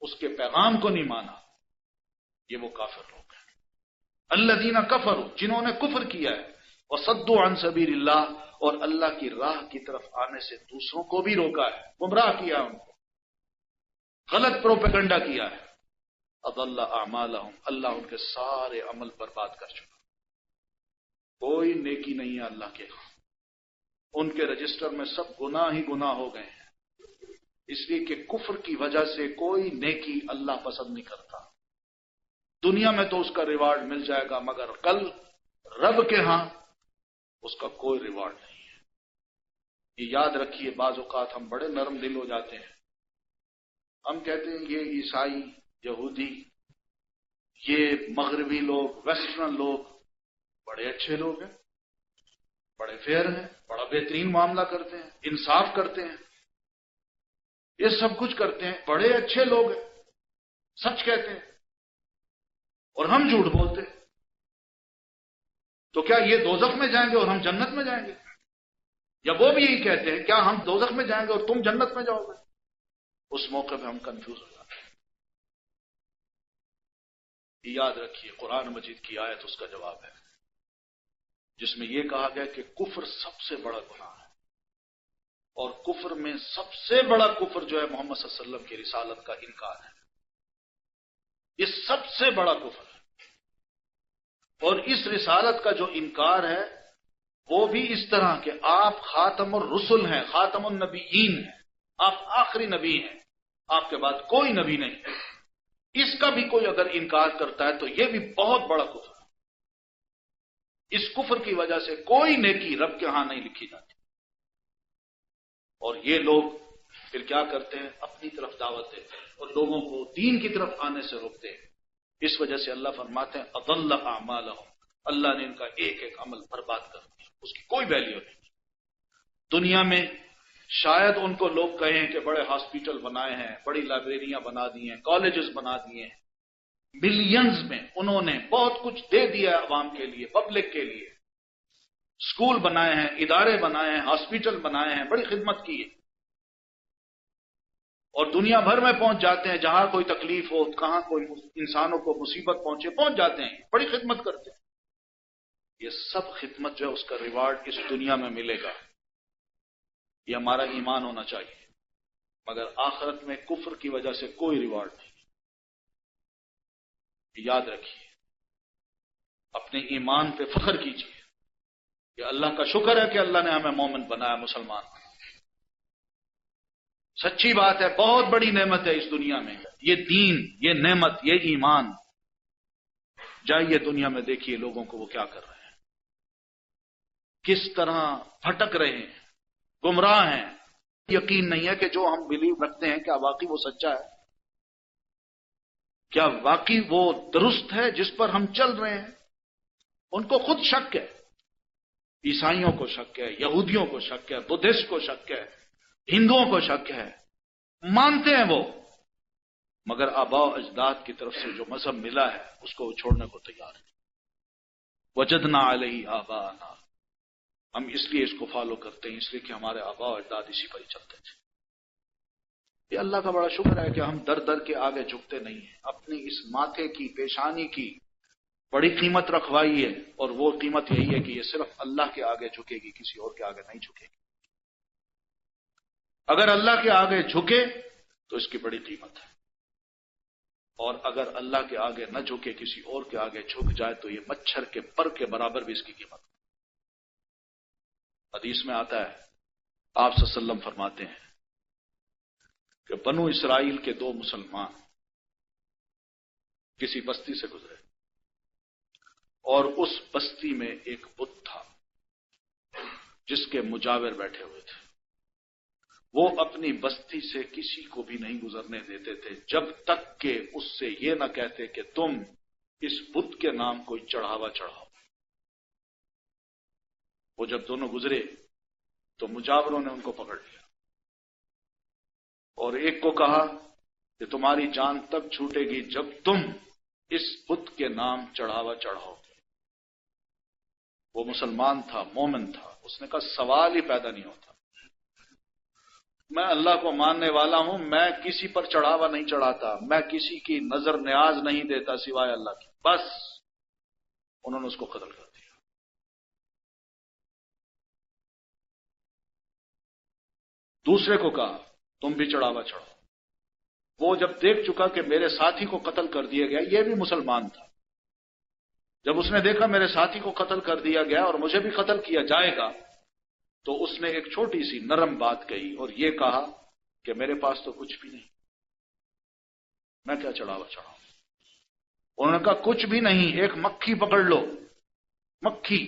اس کے پیغام کو نہیں مانا, یہ وہ کافر لوگ ہیں. الذین کفروا, جنہوں نے کفر کیا ہے, وصدوا عن سبیل اللہ, اور اللہ کی راہ کی طرف آنے سے دوسروں کو بھی روکا ہے, گمراہ کیا ان کو, غلط پروپیگنڈا کیا ہے. اضل اعمالهم, اللہ ان کے سارے عمل برباد کر چکا. کوئی نیکی نہیں ہے اللہ کے ہاں. ان کے رجسٹر میں سب گناہ ہی گناہ ہو گئے ہیں, اس لیے کہ کفر کی وجہ سے کوئی نیکی اللہ پسند نہیں کرتا. دنیا میں تو اس کا ریوارڈ مل جائے گا, مگر کل رب کے ہاں اس کا کوئی ریوارڈ نہیں ہے. یہ یاد رکھیے, بعض اوقات ہم بڑے نرم دل ہو جاتے ہیں. ہم کہتے ہیں یہ عیسائی, یہودی, یہ مغربی لوگ, ویسٹرن لوگ بڑے اچھے لوگ ہیں, بڑے فیئر ہیں, بڑا بہترین معاملہ کرتے ہیں, انصاف کرتے ہیں, یہ سب کچھ کرتے ہیں, بڑے اچھے لوگ ہیں, سچ کہتے ہیں, اور ہم جھوٹ بولتے ہیں. تو کیا یہ دوزخ میں جائیں گے اور ہم جنت میں جائیں گے؟ یا وہ بھی یہی کہتے ہیں کیا ہم دوزخ میں جائیں گے اور تم جنت میں جاؤ گے؟ اس موقع پہ ہم کنفیوز ہو جاتے ہیں. یاد رکھیے قرآن مجید کی آیت اس کا جواب ہے جس میں یہ کہا گیا کہ کفر سب سے بڑا گناہ ہے, اور کفر میں سب سے بڑا کفر جو ہے محمد صلی اللہ علیہ وسلم کی رسالت کا انکار ہے. یہ سب سے بڑا کفر ہے. اور اس رسالت کا جو انکار ہے وہ بھی اس طرح کہ آپ خاتم الرسل ہیں, خاتم النبیین ہیں, آپ آخری نبی ہیں, آپ کے بعد کوئی نبی نہیں ہے. اس کا بھی کوئی اگر انکار کرتا ہے تو یہ بھی بہت بڑا کفر ہے. اس کفر کی وجہ سے کوئی نیکی رب کے ہاں نہیں لکھی جاتی. اور یہ لوگ پھر کیا کرتے ہیں, اپنی طرف دعوت دیتے ہیں اور لوگوں کو دین کی طرف آنے سے روکتے ہیں. اس وجہ سے اللہ فرماتے ہیں اضل اعمالهم, اللہ نے ان کا ایک ایک عمل برباد کر دیا, اس کی کوئی ویلیو نہیں. دنیا میں شاید ان کو لوگ کہیں کہ بڑے ہاسپٹل بنائے ہیں, بڑی لائبریریاں بنا دی ہیں, کالجز بنا دیے ہیں, ملینز میں انہوں نے بہت کچھ دے دیا ہے عوام کے لیے, پبلک کے لیے, اسکول بنائے ہیں, ادارے بنائے ہیں, ہاسپٹل بنائے ہیں, بڑی خدمت کی ہے. اور دنیا بھر میں پہنچ جاتے ہیں, جہاں کوئی تکلیف ہو, کہاں کوئی انسانوں کو مصیبت پہنچے, پہنچ جاتے ہیں, بڑی خدمت کرتے ہیں. یہ سب خدمت جو ہے اس کا ریوارڈ اس دنیا میں ملے گا. یہ ہمارا ایمان ہونا چاہیے, مگر آخرت میں کفر کی وجہ سے کوئی ریوارڈ نہیں. یاد رکھیے, اپنے ایمان پہ فخر کیجیے کہ اللہ کا شکر ہے کہ اللہ نے ہمیں مومن بنایا, مسلمان بنایا. سچی بات ہے, بہت بڑی نعمت ہے اس دنیا میں یہ دین, یہ نعمت, یہ ایمان. جائیے دنیا میں دیکھیے لوگوں کو وہ کیا کر رہے ہیں, کس طرح بھٹک رہے ہیں, گمراہ ہیں. یقین نہیں ہے کہ جو ہم بلیو رکھتے ہیں کیا واقعی وہ سچا ہے. کیا واقعی وہ درست ہے جس پر ہم چل رہے ہیں؟ ان کو خود شک ہے، عیسائیوں کو شک ہے، یہودیوں کو شک ہے، بدھسٹ کو شک ہے، ہندوؤں کو شک ہے، مانتے ہیں وہ، مگر آباء و اجداد کی طرف سے جو مذہب ملا ہے اس کو وہ چھوڑنے کو تیار ہے۔ وجدنا علیہ آباءنا، ہم اس لیے اس کو فالو کرتے ہیں، اس لیے کہ ہمارے آباء و اجداد اسی پر ہی چلتے تھے۔ یہ اللہ کا بڑا شکر ہے کہ ہم در در کے آگے جھکتے نہیں ہیں، اپنی اس ماتھے کی، پیشانی کی بڑی قیمت رکھوائی ہے، اور وہ قیمت یہی ہے کہ یہ صرف اللہ کے آگے جھکے گی، کسی اور کے آگے نہیں جھکے گی۔ اگر اللہ کے آگے جھکے تو اس کی بڑی قیمت ہے، اور اگر اللہ کے آگے نہ جھکے، کسی اور کے آگے جھک جائے تو یہ مچھر کے پر کے برابر بھی اس کی قیمت ہے۔ حدیث میں آتا ہے، آپ صلی اللہ علیہ وسلم فرماتے ہیں کہ بنو اسرائیل کے دو مسلمان کسی بستی سے گزرے، اور اس بستی میں ایک بت تھا جس کے مجاور بیٹھے ہوئے تھے۔ وہ اپنی بستی سے کسی کو بھی نہیں گزرنے دیتے تھے جب تک کہ اس سے یہ نہ کہتے کہ تم اس بت کے نام کوئی چڑھاوا چڑھاؤ۔ وہ جب دونوں گزرے تو مجاوروں نے ان کو پکڑ لیا اور ایک کو کہا کہ تمہاری جان تب چھوٹے گی جب تم اس بت کے نام چڑھاوا چڑھاؤ گے۔ وہ مسلمان تھا، مومن تھا، اس نے کہا سوال ہی پیدا نہیں ہوتا، میں اللہ کو ماننے والا ہوں، میں کسی پر چڑھاوا نہیں چڑھاتا، میں کسی کی نظر نیاز نہیں دیتا سوائے اللہ کی۔ بس انہوں نے اس کو قتل کر دیا۔ دوسرے کو کہا تم بھی چڑھاوا چڑھاؤ۔ وہ جب دیکھ چکا کہ میرے ساتھی کو قتل کر دیا گیا، یہ بھی مسلمان تھا، جب اس نے دیکھا میرے ساتھی کو قتل کر دیا گیا اور مجھے بھی قتل کیا جائے گا، تو اس نے ایک چھوٹی سی نرم بات کہی اور یہ کہا کہ میرے پاس تو کچھ بھی نہیں، میں کیا چڑھاوا چڑھاؤں؟ انہوں نے کہا کچھ بھی نہیں، ایک مکھی پکڑ لو، مکھی،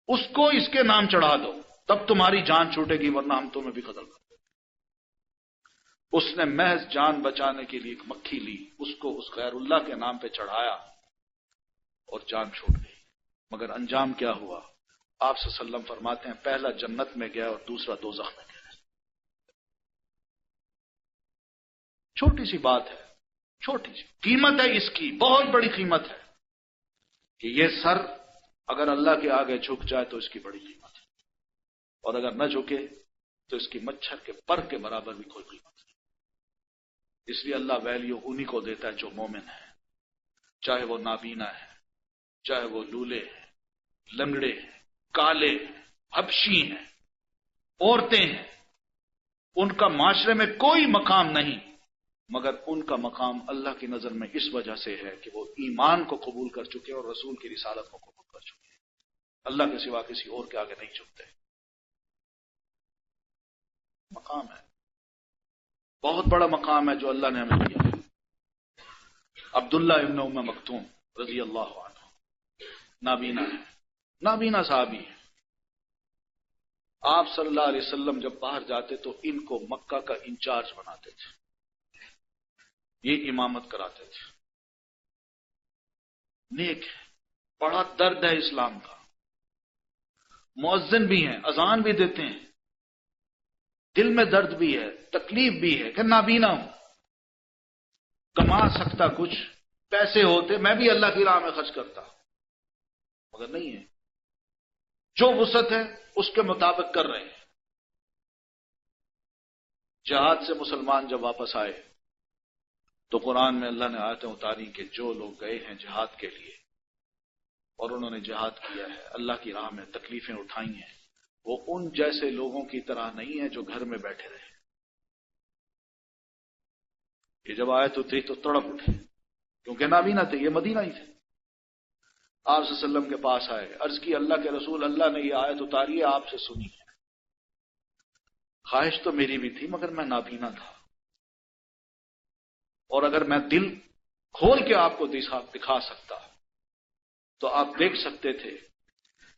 اس کو اس کے نام چڑھا دو، تب تمہاری جان چھوٹے گی، ورنہ ہم تمہیں بھی قتل کر دیں۔ اس نے محض جان بچانے کے لیے ایک مکھی لی، اس کو اس غیر اللہ کے نام پہ چڑھایا اور جان چھوٹ گئی۔ مگر انجام کیا ہوا؟ آپ صلی اللہ علیہ وسلم فرماتے ہیں پہلا جنت میں گیا اور دوسرا دوزخ میں گیا۔ چھوٹی سی بات ہے، چھوٹی سی قیمت ہے اس کی، بہت بڑی قیمت ہے کہ یہ سر اگر اللہ کے آگے جھک جائے تو اس کی بڑی قیمت ہے، اور اگر نہ جھکے تو اس کی مچھر کے پر کے برابر بھی کوئی قیمت نہیں۔ اس لیے اللہ ویلیو انہی کو دیتا ہے جو مومن ہے، چاہے وہ نابینا ہے، چاہے وہ لولے ہیں، لنگڑے ہیں، کالے ہیں، حبشی ہیں، عورتیں ہیں، ان کا معاشرے میں کوئی مقام نہیں، مگر ان کا مقام اللہ کی نظر میں اس وجہ سے ہے کہ وہ ایمان کو قبول کر چکے اور رسول کی رسالت کو قبول کر چکے، اللہ کے سوا کسی اور کے آگے نہیں جھکتے۔ مقام ہے، بہت بڑا مقام ہے جو اللہ نے ہمیں دیا ہے۔ عبداللہ ابن ام مکتوم رضی اللہ عنہ نابینا ہے، نابینا صحابی ہے۔ آپ صلی اللہ علیہ وسلم جب باہر جاتے تو ان کو مکہ کا انچارج بناتے تھے، یہ امامت کراتے تھے۔ نیک ہے، بڑا درد ہے اسلام کا، مؤذن بھی ہیں، اذان بھی دیتے ہیں، دل میں درد بھی ہے، تکلیف بھی ہے کہ نابینا ہوں، کما سکتا کچھ، پیسے ہوتے میں بھی اللہ کی راہ میں خرچ کرتا، مگر نہیں ہے، جو وسعت ہے اس کے مطابق کر رہے ہیں۔ جہاد سے مسلمان جب واپس آئے تو قرآن میں اللہ نے آیتیں اتاری کہ جو لوگ گئے ہیں جہاد کے لیے اور انہوں نے جہاد کیا ہے، اللہ کی راہ میں تکلیفیں اٹھائی ہیں، وہ ان جیسے لوگوں کی طرح نہیں ہے جو گھر میں بیٹھے رہے۔ یہ جب آیت اتری تو تڑپ اٹھے، کیونکہ نابینا تھے، یہ مدینہ ہی تھے۔ آپ صلی اللہ علیہ وسلم کے پاس آئے، عرض کی اللہ کے رسول، اللہ نے یہ آیت اتاری ہے، آپ سے سنی ہے، خواہش تو میری بھی تھی مگر میں نابینا تھا، اور اگر میں دل کھول کے آپ کو دکھا سکتا تو آپ دیکھ سکتے تھے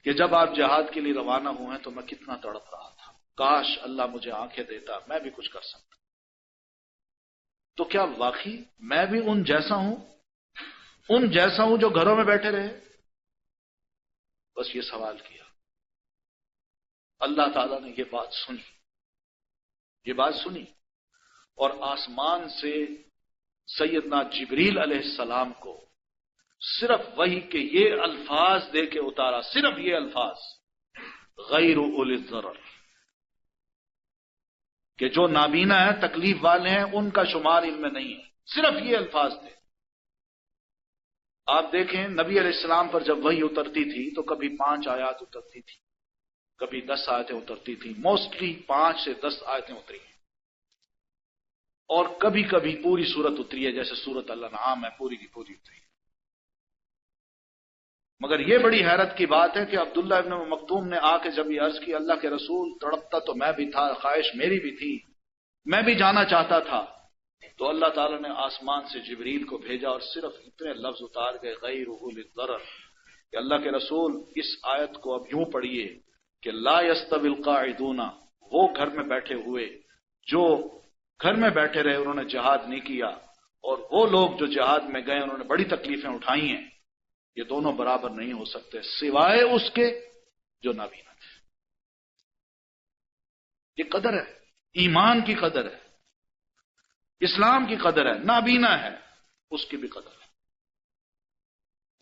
کہ جب آپ جہاد کے لیے روانہ ہوئے ہیں تو میں کتنا تڑپ رہا تھا، کاش اللہ مجھے آنکھیں دیتا، میں بھی کچھ کر سکتا۔ تو کیا واقعی میں بھی ان جیسا ہوں جو گھروں میں بیٹھے رہے؟ بس یہ سوال کیا. اللہ تعالیٰ نے یہ بات سنی اور آسمان سے سیدنا جبریل علیہ السلام کو صرف وحی کے یہ الفاظ دے کے اتارا، صرف یہ الفاظ، غیر اولی الضرر، کہ جو نابینا ہیں، تکلیف والے ہیں، ان کا شمار ان میں نہیں ہے. صرف یہ الفاظ تھے. آپ دیکھیں نبی علیہ السلام پر جب وحی اترتی تھی تو کبھی 5 آیات اترتی تھی، کبھی 10 آیتیں اترتی تھیں. موسٹلی 5 سے 10 آیتیں اتری ہیں، اور کبھی کبھی پوری سورت اتری ہے، جیسے سورت الانعام ہے، پوری کی پوری اتری ہے. مگر یہ بڑی حیرت کی بات ہے کہ عبداللہ ابن مکتوم نے آ کے جب یہ عرض کی، اللہ کے رسول تڑپتا تو میں بھی تھا، خواہش میری بھی تھی، میں بھی جانا چاہتا تھا، تو اللہ تعالیٰ نے آسمان سے جبریل کو بھیجا اور صرف اتنے لفظ اتار گئے، غیر اولی الضرر، کہ اللہ کے رسول اس آیت کو اب یوں پڑھیے کہ لا یستوی القاعدون، وہ گھر میں بیٹھے ہوئے جو گھر میں بیٹھے رہے، انہوں نے جہاد نہیں کیا، اور وہ لوگ جو جہاد میں گئے انہوں نے بڑی تکلیفیں اٹھائی ہیں، یہ دونوں برابر نہیں ہو سکتے سوائے اس کے جو نابینا تھے. یہ قدر ہے، ایمان کی قدر ہے، اسلام کی قدر ہے. نابینا ہے اس کی بھی قدر ہے،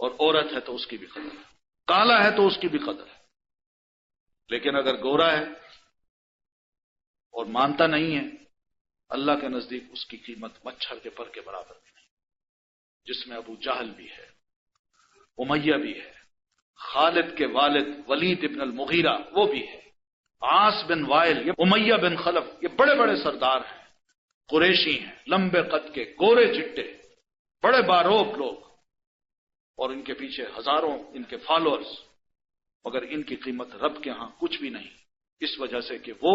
اور عورت ہے تو اس کی بھی قدر ہے، کالا ہے تو اس کی بھی قدر ہے. لیکن اگر گورا ہے اور مانتا نہیں ہے، اللہ کے نزدیک اس کی قیمت مچھر کے پر کے برابر بھی نہیں. جس میں ابو جہل بھی ہے، امیہ بھی ہے، خالد کے والد ولید ابن المغیرہ وہ بھی ہے، عاص بن وائل، یہ امیہ بن خلف، یہ بڑے بڑے سردار ہیں، قریشی ہیں، لمبے قد کے، گورے چٹے، بڑے باروک لوگ، اور ان کے پیچھے ہزاروں ان کے فالوورز، مگر ان کی قیمت رب کے ہاں کچھ بھی نہیں، اس وجہ سے کہ وہ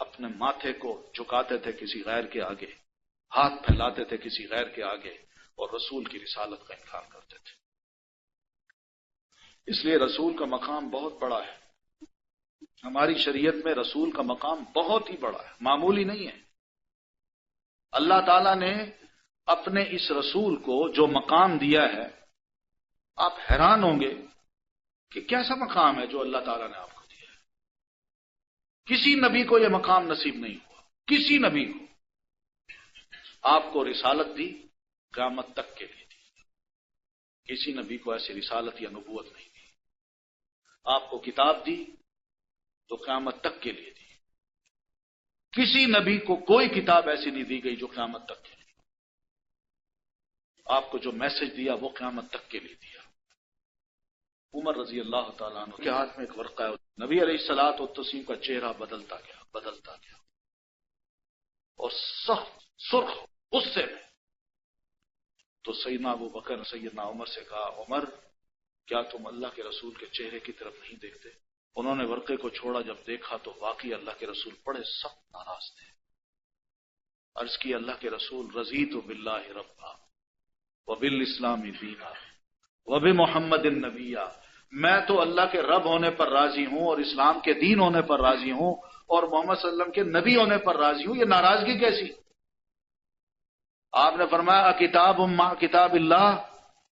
اپنے ماتھے کو جھکاتے تھے کسی غیر کے آگے، ہاتھ پھیلاتے تھے کسی غیر کے آگے، اور رسول کی رسالت کا انکار کرتے تھے. اس لیے رسول کا مقام بہت بڑا ہے. ہماری شریعت میں رسول کا مقام بہت ہی بڑا ہے، معمولی نہیں ہے. اللہ تعالیٰ نے اپنے اس رسول کو جو مقام دیا ہے، آپ حیران ہوں گے کہ کیسا مقام ہے جو اللہ تعالیٰ نے آپ کو دیا ہے. کسی نبی کو یہ مقام نصیب نہیں ہوا، کسی نبی کو. آپ کو رسالت دی، قیامت تک کے لیے دی. کسی نبی کو ایسی رسالت یا نبوت نہیں دی. آپ کو کتاب دی تو قیامت تک کے لیے دی. کسی نبی کو کوئی کتاب ایسی نہیں دی گئی جو قیامت تک کے لیے. آپ کو جو میسج دیا وہ قیامت تک کے لیے دیا. عمر رضی اللہ تعالیٰ عنہ کے ہاتھ میں ایک ورقہ ہے، نبی علیہ الصلوۃ والتسلیم کا چہرہ بدلتا گیا اور سخت سرخ غصے میں. تو سیدنا ابو بکر سیدنا عمر سے کہا، عمر کیا تم اللہ کے رسول کے چہرے کی طرف نہیں دیکھتے؟ انہوں نے ورقے کو چھوڑا، جب دیکھا تو واقعی اللہ کے رسول بڑے سخت ناراض تھے. عرض کی، اللہ کے رسول رضیت باللہ ربا وبالاسلام دینا وبمحمد النبیہ، میں تو اللہ کے رب ہونے پر راضی ہوں اور اسلام کے دین ہونے پر راضی ہوں اور محمد صلی اللہ علیہ وسلم کے نبی ہونے پر راضی ہوں. یہ ناراضگی کیسی؟ آپ نے فرمایا کتاب مع کتاب اللہ،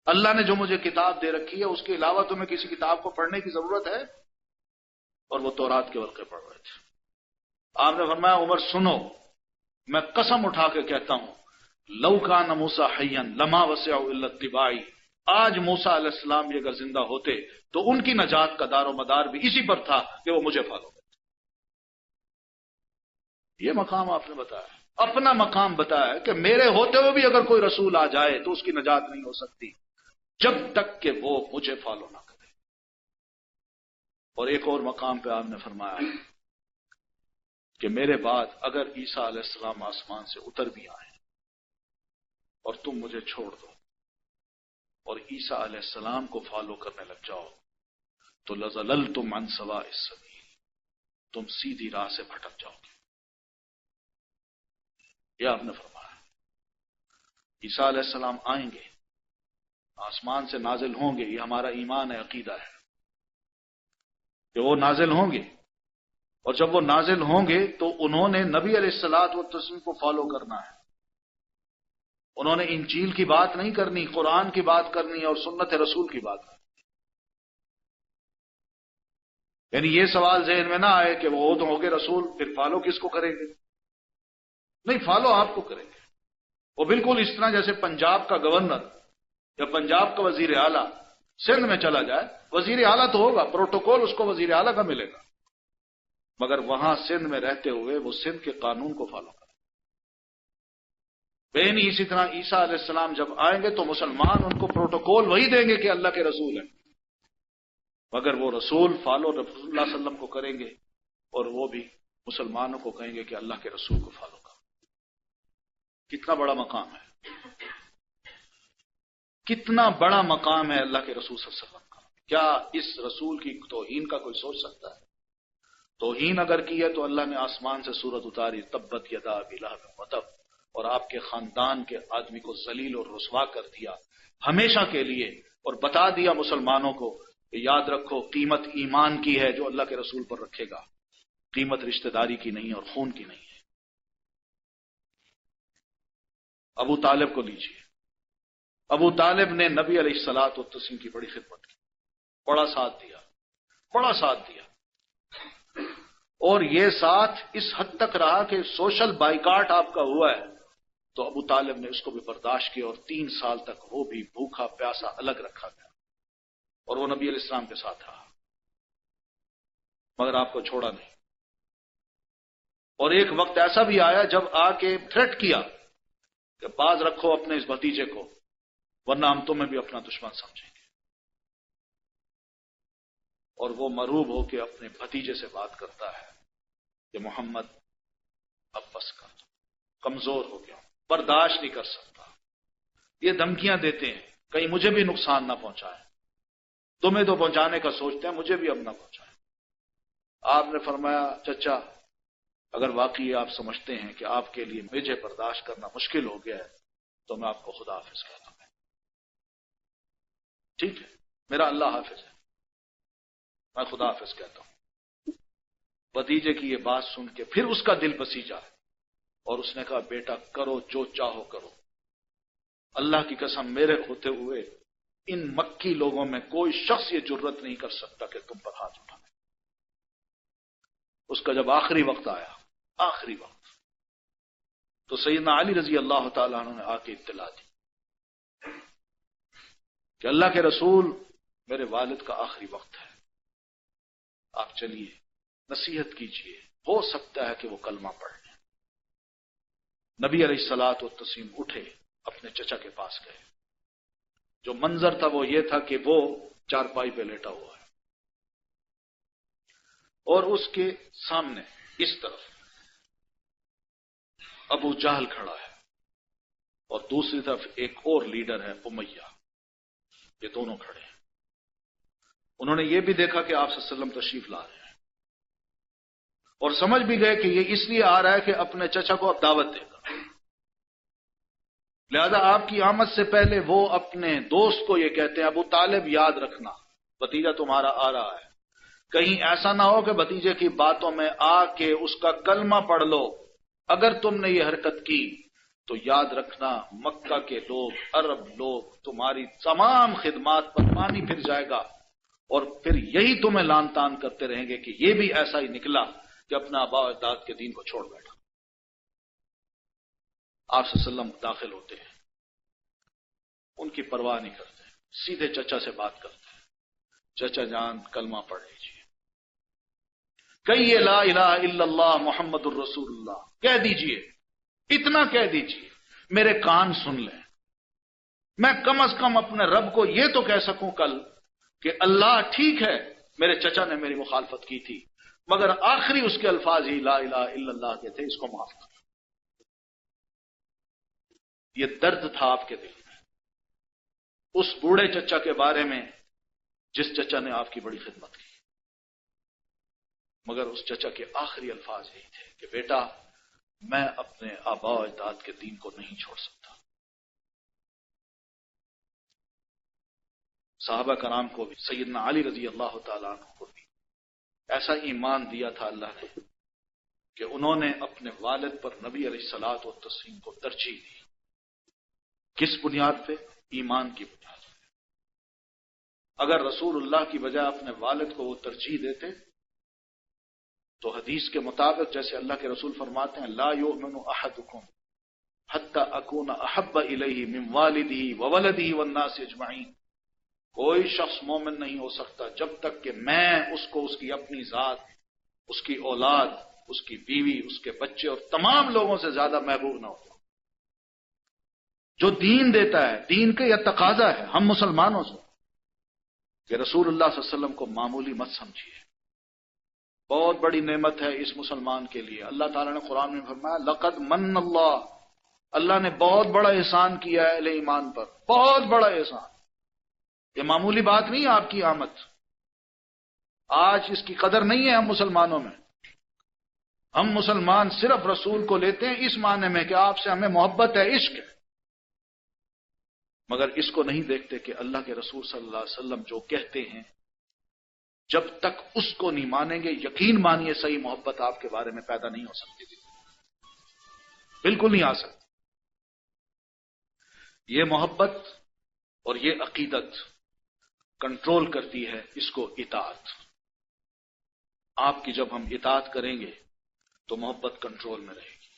اللہ نے جو مجھے کتاب دے رکھی ہے اس کے علاوہ تمہیں کسی کتاب کو پڑھنے کی ضرورت ہے؟ اور وہ تورات کے ورقے پڑھ رہے تھے. آپ نے فرمایا عمر سنو، میں قسم اٹھا کے کہتا ہوں، لو کان موسیٰ حیا لما وسعہ الا اتباعی، آج موسیٰ علیہ السلام بھی اگر زندہ ہوتے تو ان کی نجات کا دار و مدار بھی اسی پر تھا کہ وہ مجھے فالو کرتے. یہ مقام آپ نے بتایا، اپنا مقام بتایا کہ میرے ہوتے ہوئے بھی اگر کوئی رسول آ جائے تو اس کی نجات نہیں ہو سکتی جب تک کہ وہ مجھے فالو نہ کرے. اور ایک اور مقام پہ آپ نے فرمایا کہ میرے بعد اگر عیسیٰ علیہ السلام آسمان سے اتر بھی آئے اور تم مجھے چھوڑ دو اور عیسیٰ علیہ السلام کو فالو کرنے لگ جاؤ تو لَظَلَلْتُمْ عَنْ سَوَاءِ السَّبِيلِ، تم سیدھی راہ سے بھٹک جاؤ گے. یہ آپ نے فرمایا. عیسیٰ علیہ السلام آئیں گے، آسمان سے نازل ہوں گے، یہ ہمارا ایمان ہے، عقیدہ ہے کہ وہ نازل ہوں گے، اور جب وہ نازل ہوں گے تو انہوں نے نبی علیہ الصلوۃ والتسلیم کو فالو کرنا ہے. انہوں نے انجیل کی بات نہیں کرنی، قرآن کی بات کرنی اور سنت رسول کی بات کرنی۔ یعنی یہ سوال ذہن میں نہ آئے کہ وہ تو ہو گئے رسول، پھر فالو کس کو کریں گے؟ نہیں، فالو آپ کو کریں گے۔ وہ بالکل اس طرح جیسے پنجاب کا گورنر یا پنجاب کا وزیر اعلیٰ سندھ میں چلا جائے، وزیر اعلیٰ تو ہوگا، پروٹوکول اس کو وزیر اعلیٰ کا ملے گا، مگر وہاں سندھ میں رہتے ہوئے وہ سندھ کے قانون کو فالو کریں۔ بے نہیں اسی طرح عیسیٰ علیہ السلام جب آئیں گے تو مسلمان ان کو پروٹوکول وہی دیں گے کہ اللہ کے رسول ہیں، مگر وہ رسول فالو رسول اللہ صلی اللہ علیہ وسلم کو کریں گے، اور وہ بھی مسلمانوں کو کہیں گے کہ اللہ کے رسول کو فالو کرو۔ کتنا بڑا مقام ہے، کتنا بڑا مقام ہے اللہ کے رسول صلی اللہ علیہ وسلم کا۔ کیا اس رسول کی توہین کا کوئی سوچ سکتا ہے؟ توہین اگر کی ہے تو اللہ نے آسمان سے سورت اتاری، تبت یدا ابی لہب وتب، اور آپ کے خاندان کے آدمی کو ذلیل اور رسوا کر دیا ہمیشہ کے لیے، اور بتا دیا مسلمانوں کو کہ یاد رکھو قیمت ایمان کی ہے جو اللہ کے رسول پر رکھے گا، قیمت رشتہ داری کی نہیں اور خون کی نہیں ہے۔ ابو طالب کو لیجئے، ابو طالب نے نبی علیہ الصلوۃ والتسلیم کی بڑی خدمت کی، بڑا ساتھ دیا، بڑا ساتھ دیا، اور یہ ساتھ اس حد تک رہا کہ سوشل بائیکاٹ آپ کا ہوا ہے تو ابو طالب نے اس کو بھی برداشت کیا، اور 3 سال تک وہ بھی بھوکا پیاسا الگ رکھا گیا، اور وہ نبی علیہ السلام کے ساتھ رہا، مگر آپ کو چھوڑا نہیں۔ اور ایک وقت ایسا بھی آیا جب آ کے تھریٹ کیا کہ باز رکھو اپنے اس بھتیجے کو ورنہ ہم تمہیں بھی اپنا دشمن سمجھیں گے، اور وہ مروب ہو کے اپنے بھتیجے سے بات کرتا ہے کہ محمد اب بس کر، کمزور ہو گیا، برداشت نہیں کر سکتا، یہ دھمکیاں دیتے ہیں کہیں مجھے بھی نقصان نہ پہنچائے، تمہیں تو پہنچانے کا سوچتے ہیں، مجھے بھی اب نہ پہنچائے۔ آپ نے فرمایا چچا اگر واقعی آپ سمجھتے ہیں کہ آپ کے لیے مجھے برداشت کرنا مشکل ہو گیا ہے تو میں آپ کو خدا حافظ کہتا ہوں، ٹھیک ہے، میرا اللہ حافظ ہے، میں خدا حافظ کہتا ہوں۔ بھتیجے کی یہ بات سن کے پھر اس کا دل بسیجا ہے، اور اس نے کہا بیٹا کرو جو چاہو کرو، اللہ کی قسم میرے ہوتے ہوئے ان مکی لوگوں میں کوئی شخص یہ جرت نہیں کر سکتا کہ تم پر ہاتھ اٹھائے۔ اس کا جب آخری وقت آیا، آخری وقت، تو سیدنا علی رضی اللہ تعالیٰ عنہ نے آ کے اطلاع دی کہ اللہ کے رسول میرے والد کا آخری وقت ہے، آپ چلیے نصیحت کیجئے، ہو سکتا ہے کہ وہ کلمہ پڑھ لیں۔ نبی علیہ الصلوۃ والتسلیم اٹھے، اپنے چچا کے پاس گئے۔ جو منظر تھا وہ یہ تھا کہ وہ چارپائی پہ لیٹا ہوا ہے، اور اس کے سامنے اس طرف ابو جہل کھڑا ہے، اور دوسری طرف ایک اور لیڈر ہے امیہ، یہ دونوں کھڑے ہیں۔ انہوں نے یہ بھی دیکھا کہ آپ صلی اللہ علیہ وسلم تشریف لا رہے ہیں، اور سمجھ بھی گئے کہ یہ اس لیے آ رہا ہے کہ اپنے چچا کو اب دعوت دے گا، لہذا آپ کی آمد سے پہلے وہ اپنے دوست کو یہ کہتے ہیں ابو طالب یاد رکھنا بھتیجا تمہارا آ رہا ہے، کہیں ایسا نہ ہو کہ بھتیجے کی باتوں میں آ کے اس کا کلمہ پڑھ لو، اگر تم نے یہ حرکت کی تو یاد رکھنا مکہ کے لوگ، عرب لوگ تمہاری تمام خدمات پر پانی پھر جائے گا، اور پھر یہی تمہیں لان تان کرتے رہیں گے کہ یہ بھی ایسا ہی نکلا کہ اپنا آباء و اجداد کے دین کو چھوڑ بیٹھا۔ آپ صلی اللہ علیہ وسلم داخل ہوتے ہیں، ان کی پرواہ نہیں کرتے، سیدھے چچا سے بات کرتے ہیں، چچا جان کلمہ پڑھ لیجیے، کہیے لا الہ الا اللہ محمد الرسول اللہ، کہہ دیجیے، اتنا کہہ دیجیے، میرے کان سن لیں، میں کم از کم اپنے رب کو یہ تو کہہ سکوں کل کہ اللہ ٹھیک ہے میرے چچا نے میری مخالفت کی تھی، مگر آخری اس کے الفاظ ہی لا الہ الا اللہ کے تھے، اس کو معاف کر۔ یہ درد تھا آپ کے دل میں اس بوڑھے چچا کے بارے میں جس چچا نے آپ کی بڑی خدمت کی، مگر اس چچا کے آخری الفاظ یہی تھے کہ بیٹا میں اپنے آباء و اجداد کے دین کو نہیں چھوڑ سکتا۔ صحابہ کرام کو بھی، سیدنا علی رضی اللہ تعالیٰ عنہ کو بھی ایسا ایمان دیا تھا اللہ نے کہ انہوں نے اپنے والد پر نبی علیہ الصلوۃ والتسلیم کو ترجیح دی، کس بنیاد پہ؟ ایمان کی بنیاد پہ۔ اگر رسول اللہ کی بجائے اپنے والد کو وہ ترجیح دیتے تو حدیث کے مطابق جیسے اللہ کے رسول فرماتے ہیں لا یؤمن احدکم حتی اکون احب الیہ من والدہ وولدہ والناس اجمعین، کوئی شخص مومن نہیں ہو سکتا جب تک کہ میں اس کو اس کی اپنی ذات، اس کی اولاد، اس کی بیوی، اس کے بچے اور تمام لوگوں سے زیادہ محبوب نہ ہو۔ جو دین دیتا ہے، دین کا یہ تقاضا ہے ہم مسلمانوں سے کہ رسول اللہ صلی اللہ علیہ وسلم کو معمولی مت سمجھیے، بہت بڑی نعمت ہے اس مسلمان کے لیے۔ اللہ تعالیٰ نے قرآن میں فرمایا لقد من اللہ نے بہت بڑا احسان کیا ہے اہل ایمان پر، بہت بڑا احسان۔ یہ معمولی بات نہیں ہے آپ کی آمد، آج اس کی قدر نہیں ہے ہم مسلمانوں میں۔ ہم مسلمان صرف رسول کو لیتے ہیں اس معنی میں کہ آپ سے ہمیں محبت ہے، عشق ہے، مگر اس کو نہیں دیکھتے کہ اللہ کے رسول صلی اللہ علیہ وسلم جو کہتے ہیں جب تک اس کو نہیں مانیں گے، یقین مانیے صحیح محبت آپ کے بارے میں پیدا نہیں ہو سکتی، بالکل نہیں آ سکتی۔ یہ محبت اور یہ عقیدت کنٹرول کرتی ہے اس کو اطاعت۔ آپ کی جب ہم اطاعت کریں گے تو محبت کنٹرول میں رہے گی،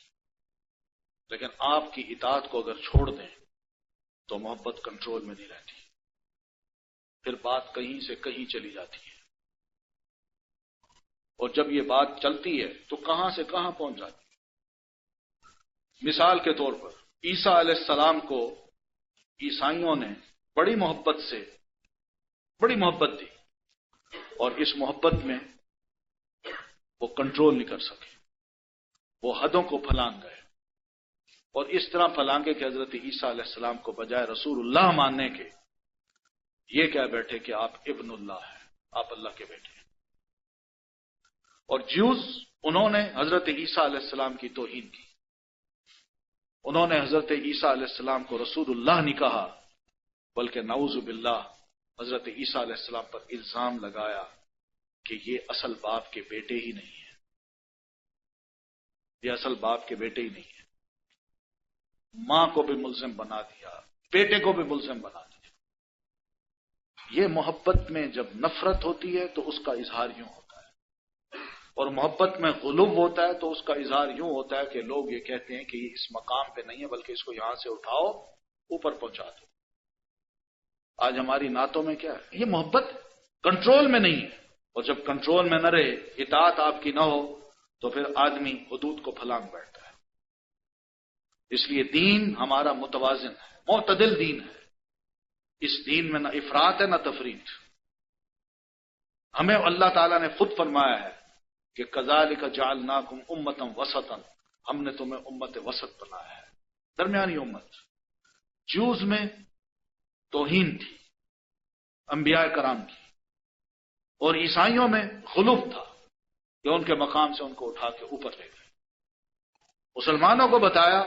لیکن آپ کی اطاعت کو اگر چھوڑ دیں تو محبت کنٹرول میں نہیں رہتی، پھر بات کہیں سے کہیں چلی جاتی ہے، اور جب یہ بات چلتی ہے تو کہاں سے کہاں پہنچ جاتی ہے۔ مثال کے طور پر عیسیٰ علیہ السلام کو عیسائیوں نے بڑی محبت دی، اور اس محبت میں وہ کنٹرول نہیں کر سکے، وہ حدوں کو پھلانگ گئے، اور اس طرح پھلانگے کہ حضرت عیسیٰ علیہ السلام کو بجائے رسول اللہ ماننے کے یہ کہہ بیٹھے کہ آپ ابن اللہ ہیں، آپ اللہ کے بیٹے ہیں۔ اور جیوز انہوں نے حضرت عیسیٰ علیہ السلام کی توہین کی، انہوں نے حضرت عیسیٰ علیہ السلام کو رسول اللہ نہیں کہا، بلکہ نعوذ باللہ حضرت عیسیٰ علیہ السلام پر الزام لگایا کہ یہ اصل باپ کے بیٹے ہی نہیں ہیں، یہ اصل باپ کے بیٹے ہی نہیں ہیں۔ ماں کو بھی ملزم بنا دیا، بیٹے کو بھی ملزم بنا دیا۔ یہ محبت میں جب نفرت ہوتی ہے تو اس کا اظہار یوں ہوتا ہے، اور محبت میں غلو ہوتا ہے تو اس کا اظہار یوں ہوتا ہے کہ لوگ یہ کہتے ہیں کہ یہ اس مقام پہ نہیں ہے بلکہ اس کو یہاں سے اٹھاؤ اوپر پہنچا دو۔ آج ہماری نعتوں میں کیا ہے؟ یہ محبت کنٹرول میں نہیں ہے، اور جب کنٹرول میں نہ رہے، اطاعت آپ کی نہ ہو، تو پھر آدمی حدود کو پھلانگ بیٹھتا ہے۔ اس لیے دین ہمارا متوازن ہے، معتدل دین ہے، اس دین میں نہ افراط ہے نہ تفریط۔ ہمیں اللہ تعالیٰ نے خود فرمایا ہے کہ کذالک جعلناکم امۃ وسطا، ہم نے تمہیں امت وسط بنایا ہے، درمیانی امت۔ جوز میں توہین تھی انبیاء کرام کی، اور عیسائیوں میں خلوف تھا کہ ان کے مقام سے ان کو اٹھا کے اوپر لے گئے۔ مسلمانوں کو بتایا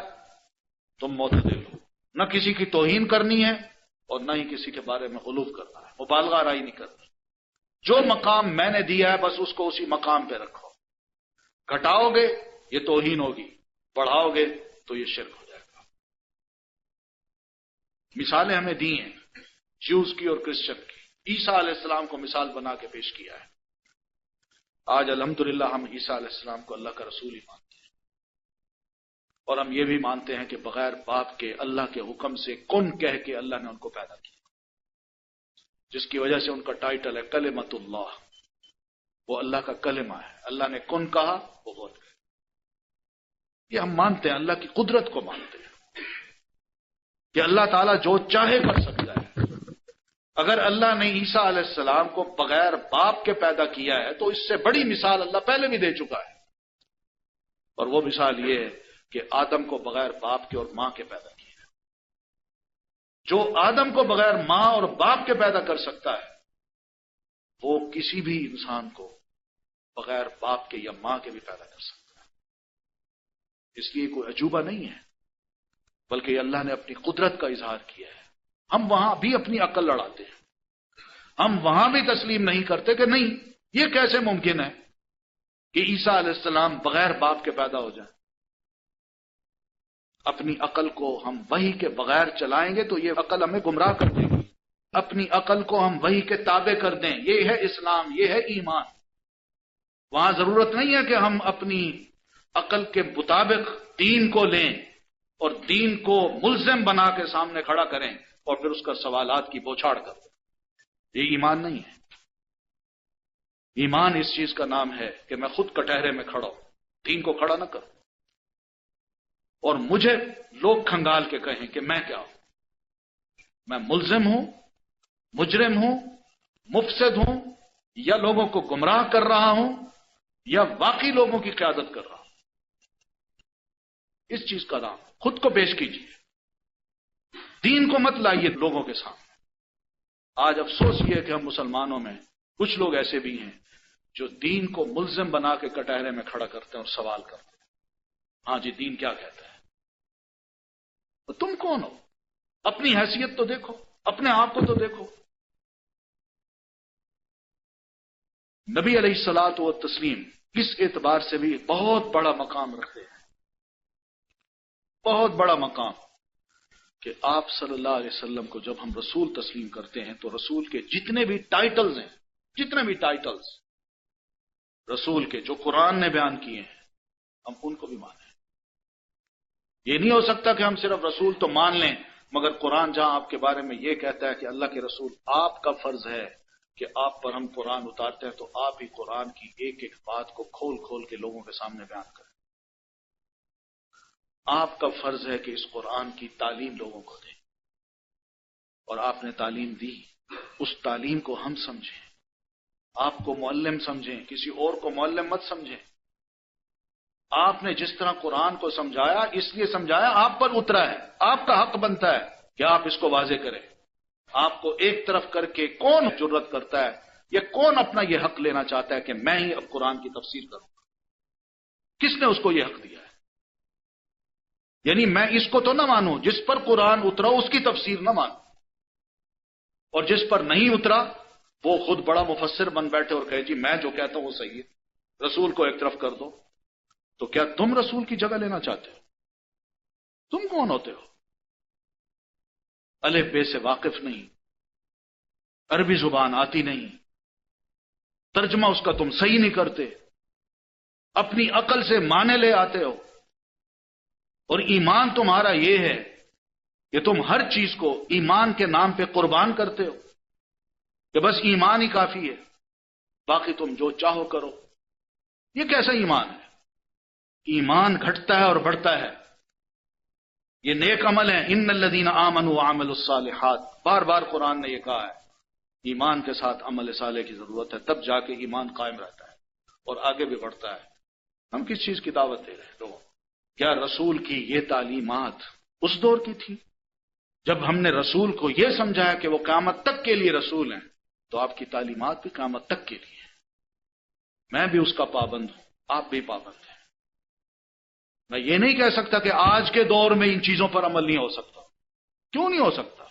تم معتدل ہو، نہ کسی کی توہین کرنی ہے اور نہ ہی کسی کے بارے میں غلوف کرنا ہے، مبالغہ آرائی نہیں کرنی۔ جو مقام میں نے دیا ہے بس اس کو اسی مقام پہ رکھو، گھٹاؤ گے یہ توہین ہوگی، بڑھاؤ گے تو یہ شرک ہو جائے گا۔ مثالیں ہمیں دی ہیں جیوز کی اور کرسچن کی، عیسیٰ علیہ السلام کو مثال بنا کے پیش کیا ہے۔ آج الحمدللہ ہم عیسیٰ علیہ السلام کو اللہ کا رسول ہی مانتے ہیں، اور ہم یہ بھی مانتے ہیں کہ بغیر باپ کے اللہ کے حکم سے کن کہہ کے اللہ نے ان کو پیدا کیا، جس کی وجہ سے ان کا ٹائٹل ہے کلمۃ اللہ، وہ اللہ کا کلمہ ہے، اللہ نے کن کہا وہ ہو گئے۔ یہ ہم مانتے ہیں، اللہ کی قدرت کو مانتے ہیں کہ اللہ تعالیٰ جو چاہے کر سکتا ہے۔ اگر اللہ نے عیسیٰ علیہ السلام کو بغیر باپ کے پیدا کیا ہے تو اس سے بڑی مثال اللہ پہلے بھی دے چکا ہے، اور وہ مثال یہ ہے کہ آدم کو بغیر باپ کے اور ماں کے پیدا کیا ہے۔ جو آدم کو بغیر ماں اور باپ کے پیدا کر سکتا ہے وہ کسی بھی انسان کو بغیر باپ کے یا ماں کے بھی پیدا کر سکتا ہے۔ اس لیے کوئی عجوبہ نہیں ہے، بلکہ یہ اللہ نے اپنی قدرت کا اظہار کیا ہے۔ ہم وہاں بھی اپنی عقل لڑاتے ہیں، ہم وہاں بھی تسلیم نہیں کرتے کہ نہیں یہ کیسے ممکن ہے کہ عیسیٰ علیہ السلام بغیر باپ کے پیدا ہو جائیں۔ اپنی عقل کو ہم وحی کے بغیر چلائیں گے تو یہ عقل ہمیں گمراہ کر دے گی. اپنی عقل کو ہم وحی کے تابع کر دیں، یہ ہے اسلام، یہ ہے ایمان. وہاں ضرورت نہیں ہے کہ ہم اپنی عقل کے مطابق دین کو لیں اور دین کو ملزم بنا کے سامنے کھڑا کریں اور پھر اس کا سوالات کی بوچھاڑ کر دیں. یہ ایمان نہیں ہے. ایمان اس چیز کا نام ہے کہ میں خود کٹہرے میں کھڑا ہوں، دین کو کھڑا نہ کروں اور مجھے لوگ کھنگال کے کہیں کہ میں کیا ہوں. میں ملزم ہوں، مجرم ہوں، مفسد ہوں، یا لوگوں کو گمراہ کر رہا ہوں، یا واقعی لوگوں کی قیادت کر رہا ہوں. اس چیز کا نام خود کو پیش کیجیے، دین کو مت لائیے لوگوں کے سامنے. آج افسوس یہ ہے کہ ہم مسلمانوں میں کچھ لوگ ایسے بھی ہیں جو دین کو ملزم بنا کے کٹہرے میں کھڑا کرتے ہیں اور سوال کرتے ہیں. ہاں جی، دین کیا کہتا ہے؟ تو تم کون ہو؟ اپنی حیثیت تو دیکھو، اپنے آپ کو تو دیکھو. نبی علیہ الصلوۃ والتسلیم اس اعتبار سے بھی بہت بڑا مقام رکھتے ہیں، بہت بڑا مقام، کہ آپ صلی اللہ علیہ وسلم کو جب ہم رسول تسلیم کرتے ہیں تو رسول کے جتنے بھی ٹائٹلز ہیں، جتنے بھی ٹائٹلز رسول کے جو قرآن نے بیان کیے ہیں، ہم ان کو بھی مانیں. یہ نہیں ہو سکتا کہ ہم صرف رسول تو مان لیں مگر قرآن جہاں آپ کے بارے میں یہ کہتا ہے کہ اللہ کے رسول آپ کا فرض ہے کہ آپ پر ہم قرآن اتارتے ہیں تو آپ ہی قرآن کی ایک ایک بات کو کھول کھول کے لوگوں کے سامنے بیان کریں. آپ کا فرض ہے کہ اس قرآن کی تعلیم لوگوں کو دیں، اور آپ نے تعلیم دی. اس تعلیم کو ہم سمجھیں، آپ کو معلم سمجھیں، کسی اور کو معلم مت سمجھیں. آپ نے جس طرح قرآن کو سمجھایا اس لیے سمجھایا، آپ پر اترا ہے، آپ کا حق بنتا ہے کہ آپ اس کو واضح کریں. آپ کو ایک طرف کر کے کون جرت کرتا ہے یا کون اپنا یہ حق لینا چاہتا ہے کہ میں ہی اب قرآن کی تفسیر کروں؟ کس نے اس کو یہ حق دیا ہے؟ یعنی میں اس کو تو نہ مانوں جس پر قرآن اترا اس کی تفسیر نہ مانوں، اور جس پر نہیں اترا وہ خود بڑا مفسر بن بیٹھے اور کہے جی میں جو کہتا ہوں وہ صحیح ہے، رسول کو ایک طرف کر دو. تو کیا تم رسول کی جگہ لینا چاہتے ہو؟ تم کون ہوتے ہو؟ الف بے سے واقف نہیں، عربی زبان آتی نہیں، ترجمہ اس کا تم صحیح نہیں کرتے، اپنی عقل سے معنی لے آتے ہو، اور ایمان تمہارا یہ ہے کہ تم ہر چیز کو ایمان کے نام پہ قربان کرتے ہو کہ بس ایمان ہی کافی ہے، باقی تم جو چاہو کرو. یہ کیسا ایمان ہے؟ ایمان گھٹتا ہے اور بڑھتا ہے. یہ نیک عمل ہے، ان الذین آمنوا وعملوا الصالحات، بار بار قرآن نے یہ کہا ہے. ایمان کے ساتھ عمل صالح کی ضرورت ہے، تب جا کے ایمان قائم رہتا ہے اور آگے بھی بڑھتا ہے. ہم کس چیز کی دعوت دے رہے ہیں لوگوں؟ کیا رسول کی یہ تعلیمات اس دور کی تھی؟ جب ہم نے رسول کو یہ سمجھایا کہ وہ قیامت تک کے لیے رسول ہیں تو آپ کی تعلیمات بھی قیامت تک کے لیے ہیں. میں بھی اس کا پابند ہوں، آپ بھی پابند ہیں. میں یہ نہیں کہہ سکتا کہ آج کے دور میں ان چیزوں پر عمل نہیں ہو سکتا. کیوں نہیں ہو سکتا؟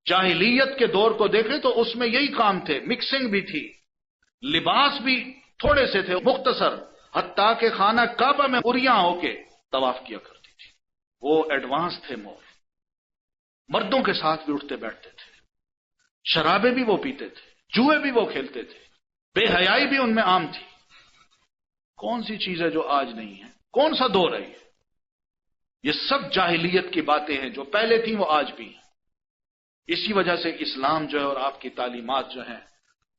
جاہلیت کے دور کو دیکھیں تو اس میں یہی کام تھے، مکسنگ بھی تھی، لباس بھی تھوڑے سے تھے، مختصر، حتیٰ کہ خانہ کعبہ میں عریاں ہو کے طواف کیا کرتی تھی. وہ ایڈوانس تھے مور. مردوں کے ساتھ بھی اٹھتے بیٹھتے تھے، شرابیں بھی وہ پیتے تھے، جوئے بھی وہ کھیلتے تھے، بے حیائی بھی ان میں عام تھی. کون سی چیز ہے جو آج نہیں ہے؟ کون سا دور ہے یہ؟ یہ سب جاہلیت کی باتیں ہیں، جو پہلے تھیں وہ آج بھی ہیں. اسی وجہ سے اسلام جو ہے اور آپ کی تعلیمات جو ہیں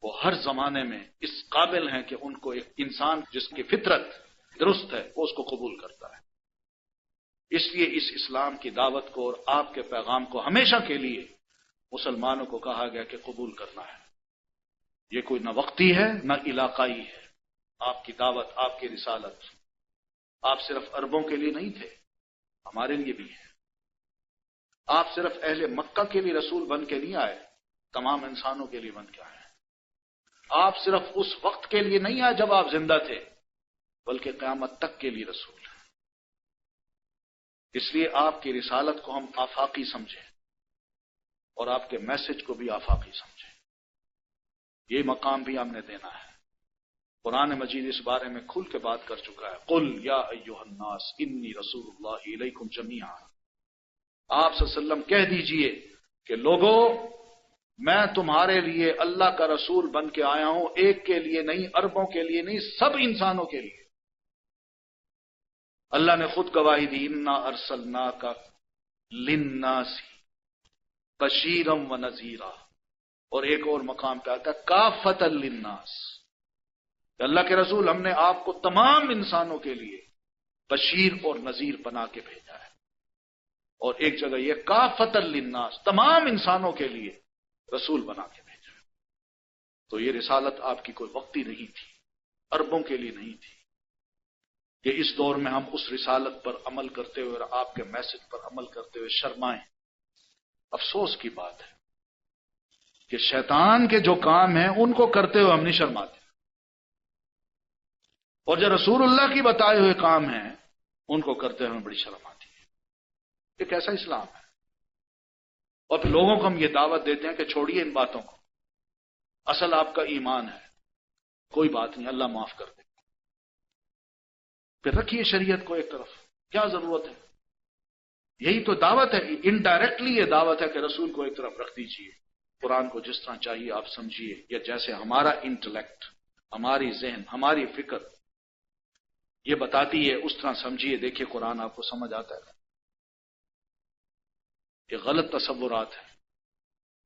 وہ ہر زمانے میں اس قابل ہیں کہ ان کو ایک انسان جس کی فطرت درست ہے وہ اس کو قبول کرتا ہے. اس لیے اس اسلام کی دعوت کو اور آپ کے پیغام کو ہمیشہ کے لیے مسلمانوں کو کہا گیا کہ قبول کرنا ہے. یہ کوئی نہ وقتی ہے نہ علاقائی ہے. آپ کی دعوت، آپ کی رسالت آپ صرف عربوں کے لیے نہیں تھے، ہمارے لیے بھی ہے. آپ صرف اہل مکہ کے لیے رسول بن کے نہیں آئے، تمام انسانوں کے لیے بن کے آئے. آپ صرف اس وقت کے لیے نہیں آئے جب آپ زندہ تھے، بلکہ قیامت تک کے لیے رسول ہیں. اس لیے آپ کی رسالت کو ہم آفاقی سمجھیں اور آپ کے میسج کو بھی آفاقی سمجھیں. یہ مقام بھی ہم نے دینا ہے. قرآن مجید اس بارے میں کھل کے بات کر چکا ہے، قل یا ایھا الناس انی رسول اللہ الیکم جمیعا، آپ صلی اللہ علیہ وسلم کہہ دیجئے کہ لوگوں میں تمہارے لیے اللہ کا رسول بن کے آیا ہوں، ایک کے لیے نہیں، اربوں کے لیے نہیں، سب انسانوں کے لیے۔ اللہ نے خود گواہی دی، انا ارسلناک للناس بشیرا ونذیرا، اور ایک اور مقام پہ آتا ہے کافۃ للناس، کہ اللہ کے رسول ہم نے آپ کو تمام انسانوں کے لیے بشیر اور نذیر بنا کے بھیجا ہے، اور ایک جگہ یہ کافۃ للناس، تمام انسانوں کے لیے رسول بنا کے بھیجا ہے۔ تو یہ رسالت آپ کی کوئی وقتی نہیں تھی، اربوں کے لیے نہیں تھی کہ اس دور میں ہم اس رسالت پر عمل کرتے ہوئے اور آپ کے میسج پر عمل کرتے ہوئے شرمائیں۔ افسوس کی بات ہے کہ شیطان کے جو کام ہیں ان کو کرتے ہوئے ہم نہیں شرماتے، اور جو رسول اللہ کی بتائے ہوئے کام ہیں ان کو کرتے ہوئے بڑی شرم آتی ہے۔ یہ کیسا اسلام ہے؟ اور پھر لوگوں کو ہم یہ دعوت دیتے ہیں کہ چھوڑیے ان باتوں کو، اصل آپ کا ایمان ہے، کوئی بات نہیں، اللہ معاف کر دے، پھر رکھیے شریعت کو ایک طرف، کیا ضرورت ہے؟ یہی تو دعوت ہے، انڈائریکٹلی یہ دعوت ہے کہ رسول کو ایک طرف رکھ دیجیے، قرآن کو جس طرح چاہیے آپ سمجھیے، یا جیسے ہمارا انٹلیکٹ، ہماری ذہن، ہماری فکر یہ بتاتی ہے اس طرح سمجھیے، دیکھیے قرآن آپ کو سمجھ آتا ہے۔ یہ غلط تصورات ہیں،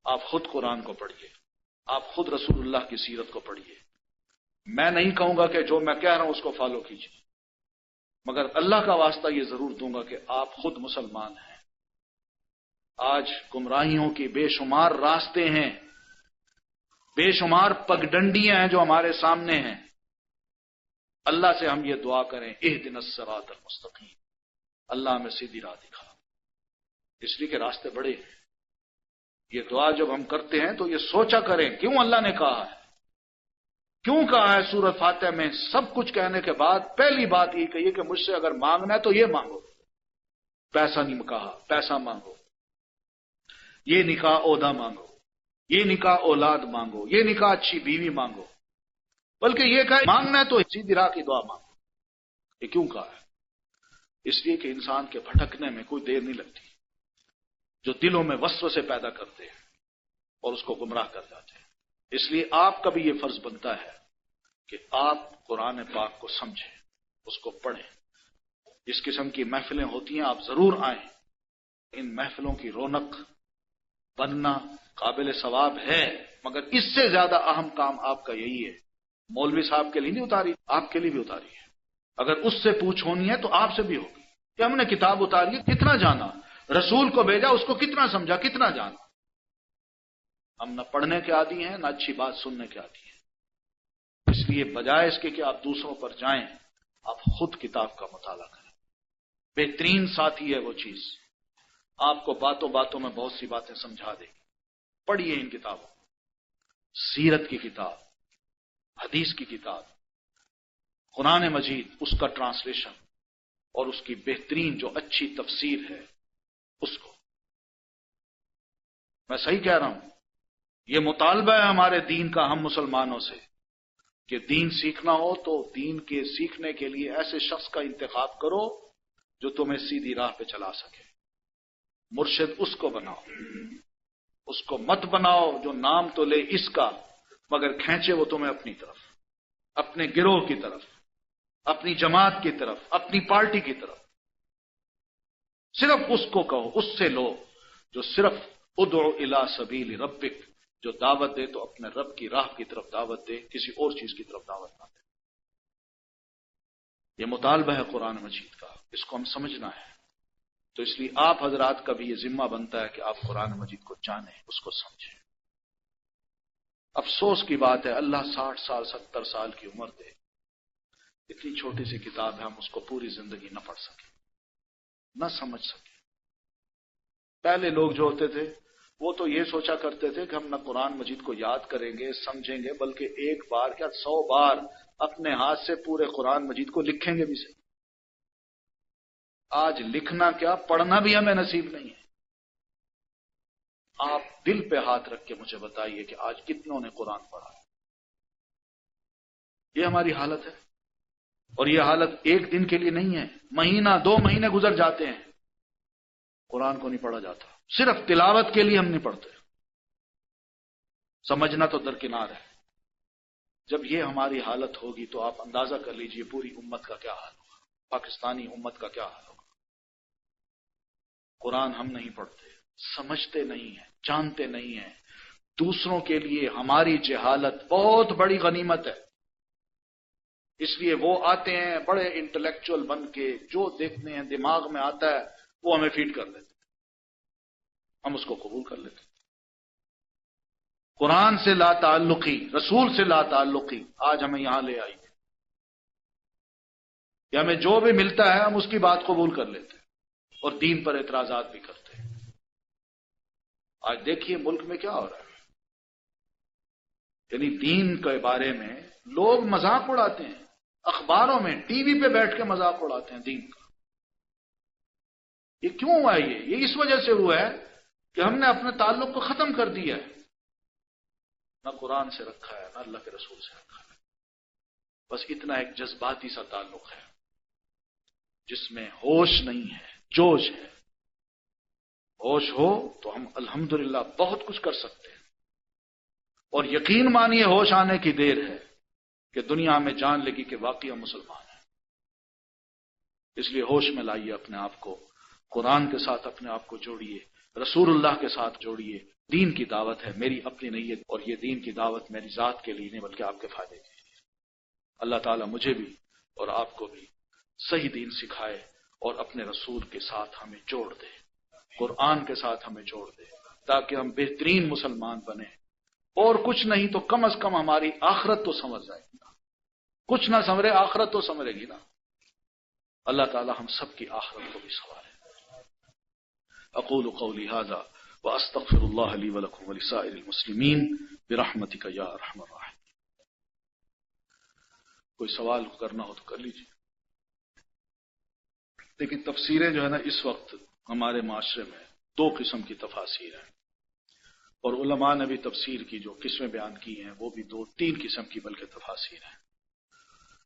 آپ خود قرآن کو پڑھیے، آپ خود رسول اللہ کی سیرت کو پڑھیے۔ میں نہیں کہوں گا کہ جو میں کہہ رہا ہوں اس کو فالو کیجیے، مگر اللہ کا واسطہ یہ ضرور دوں گا کہ آپ خود مسلمان ہیں۔ آج گمراہیوں کی بے شمار راستے ہیں، بے شمار پگڈنڈیاں ہیں جو ہمارے سامنے ہیں۔ اللہ سے ہم یہ دعا کریں، اہدنا الصراط المستقیم، اللہ ہمیں سیدھی راہ دکھا، اس لیے کہ راستے بڑے ہیں۔ یہ دعا جب ہم کرتے ہیں تو یہ سوچا کریں کیوں اللہ نے کہا ہے، کیوں کہا ہے سورۃ فاتحہ میں سب کچھ کہنے کے بعد پہلی بات یہ کہیے کہ مجھ سے اگر مانگنا ہے تو یہ مانگو، پیسہ نہیں کہا، پیسہ مانگو، یہ نکاح عہدہ مانگو، یہ نکاح اولاد مانگو، یہ نکاح اچھی بیوی مانگو، بلکہ یہ کہا مانگنا ہے تو سیدھی راہ کی دعا مانگو۔ یہ کیوں کہا ہے؟ اس لیے کہ انسان کے بھٹکنے میں کوئی دیر نہیں لگتی، جو دلوں میں وسوسے پیدا کرتے ہیں اور اس کو گمراہ کر جاتے ہیں۔ اس لیے آپ کا بھی یہ فرض بنتا ہے کہ آپ قرآن پاک کو سمجھیں، اس کو پڑھیں۔ اس قسم کی محفلیں ہوتی ہیں، آپ ضرور آئیں، ان محفلوں کی رونق بننا قابل ثواب ہے، مگر اس سے زیادہ اہم کام آپ کا یہی ہے۔ مولوی صاحب کے لیے نہیں اتاری، آپ کے لیے بھی اتاری ہے۔ اگر اس سے پوچھ ہونی ہے تو آپ سے بھی ہوگی کہ ہم نے کتاب اتاری ہے، کتنا جانا، رسول کو بھیجا اس کو کتنا سمجھا، کتنا جانا۔ ہم نہ پڑھنے کے عادی ہیں، نہ اچھی بات سننے کے عادی ہیں۔ اس لیے بجائے اس کے کہ آپ دوسروں پر جائیں، آپ خود کتاب کا مطالعہ کریں۔ بہترین ساتھی ہے وہ چیز، آپ کو باتوں باتوں میں بہت سی باتیں سمجھا دے گی۔ پڑھیے ان کتابوں، سیرت کی کتاب، حدیث کی کتاب، قرآن مجید، اس کا ٹرانسلیشن اور اس کی بہترین جو اچھی تفسیر ہے اس کو۔ میں صحیح کہہ رہا ہوں، یہ مطالبہ ہے ہمارے دین کا ہم مسلمانوں سے کہ دین سیکھنا ہو تو دین کے سیکھنے کے لیے ایسے شخص کا انتخاب کرو جو تمہیں سیدھی راہ پہ چلا سکے۔ مرشد اس کو بناؤ، اس کو مت بناؤ جو نام تو لے اس کا مگر کھینچے وہ تمہیں اپنی طرف، اپنے گروہ کی طرف، اپنی جماعت کی طرف، اپنی پارٹی کی طرف۔ صرف اس کو کہو، اس سے لو جو صرف ادعو الی سبیل ربک، جو دعوت دے تو اپنے رب کی راہ کی طرف دعوت دے، کسی اور چیز کی طرف دعوت نہ دے۔ یہ مطالبہ ہے قرآن مجید کا، اس کو ہم سمجھنا ہے۔ تو اس لیے آپ حضرات کا بھی یہ ذمہ بنتا ہے کہ آپ قرآن مجید کو جانیں، اس کو سمجھیں۔ افسوس کی بات ہے، اللہ 60 سال 70 سال کی عمر دے، اتنی چھوٹی سی کتاب ہے، ہم اس کو پوری زندگی نہ پڑھ سکیں، نہ سمجھ سکیں۔ پہلے لوگ جو ہوتے تھے وہ تو یہ سوچا کرتے تھے کہ ہم نہ قرآن مجید کو یاد کریں گے، سمجھیں گے، بلکہ ایک بار کیا 100 بار اپنے ہاتھ سے پورے قرآن مجید کو لکھیں گے بھی صحیح۔ آج لکھنا کیا، پڑھنا بھی ہمیں نصیب نہیں ہے۔ آپ دل پہ ہاتھ رکھ کے مجھے بتائیے کہ آج کتنوں نے قرآن پڑھا ہے؟ یہ ہماری حالت ہے، اور یہ حالت ایک دن کے لیے نہیں ہے، مہینہ 2 مہینے گزر جاتے ہیں، قرآن کو نہیں پڑھا جاتا، صرف تلاوت کے لیے ہم نہیں پڑھتے۔ سمجھنا تو درکنار ہے۔ جب یہ ہماری حالت ہوگی تو آپ اندازہ کر لیجئے پوری امت کا کیا حال ہوگا، پاکستانی امت کا کیا حال ہوگا۔ قرآن ہم نہیں پڑھتے، سمجھتے نہیں ہیں، جانتے نہیں ہیں۔ دوسروں کے لیے ہماری جہالت بہت بڑی غنیمت ہے، اس لیے وہ آتے ہیں بڑے انٹلیکچوئل بن کے، جو دیکھتے ہیں دماغ میں آتا ہے وہ ہمیں فیڈ کر دیتے ہیں، ہم اس کو قبول کر لیتے ہیں۔ قرآن سے لا تعلقی، رسول سے لا تعلقی آج ہمیں یہاں لے آئی ہے کہ ہمیں جو بھی ملتا ہے ہم اس کی بات قبول کر لیتے ہیں اور دین پر اعتراضات بھی کرتے ہیں۔ آج دیکھیے ملک میں کیا ہو رہا ہے، یعنی دین کے بارے میں لوگ مذاق اڑاتے ہیں، اخباروں میں ٹی وی پہ بیٹھ کے مذاق اڑاتے ہیں دین کا۔ یہ کیوں ہوا ہے؟ یہ اس وجہ سے ہوا ہے کہ ہم نے اپنے تعلق کو ختم کر دیا ہے، نہ قرآن سے رکھا ہے نہ اللہ کے رسول سے رکھا ہے، بس اتنا ایک جذباتی سا تعلق ہے جس میں ہوش نہیں ہے، جوش ہے۔ ہوش ہو تو ہم الحمدللہ بہت کچھ کر سکتے ہیں، اور یقین مانیے ہوش آنے کی دیر ہے کہ دنیا میں جان لگی کہ واقعی ہم مسلمان ہیں۔ اس لیے ہوش میں لائیے اپنے آپ کو، قرآن کے ساتھ اپنے آپ کو جوڑیے، رسول اللہ کے ساتھ جوڑیے۔ دین کی دعوت ہے، میری اپنی نہیں ہے، اور یہ دین کی دعوت میری ذات کے لیے نہیں بلکہ آپ کے فائدے کے لیے۔ اللہ تعالیٰ مجھے بھی اور آپ کو بھی صحیح دین سکھائے اور اپنے رسول کے ساتھ ہمیں جوڑ دے، قرآن کے ساتھ ہمیں جوڑ دے، تاکہ ہم بہترین مسلمان بنیں، اور کچھ نہیں تو کم از کم ہماری آخرت تو سمجھ جائے گی نا، کچھ نہ سمجھے آخرت تو سمجھے گی نا۔ اللہ تعالیٰ ہم سب کی آخرت کو بھی سنوارے۔ اقول قولی ھذا واستغفر اللہ لی ولکم ولسائر المسلمین برحمتک یا ارحم الراحمین۔ کوئی سوال کرنا ہو تو کر لیجیے۔ لیکن تفسیریں جو ہے نا اس وقت ہمارے معاشرے میں 2 قسم کی تفاسیر ہیں، اور علماء نے بھی تفسیر کی جو قسمیں بیان کی ہیں وہ بھی 2-3 قسم کی بلکہ تفاسیر ہیں۔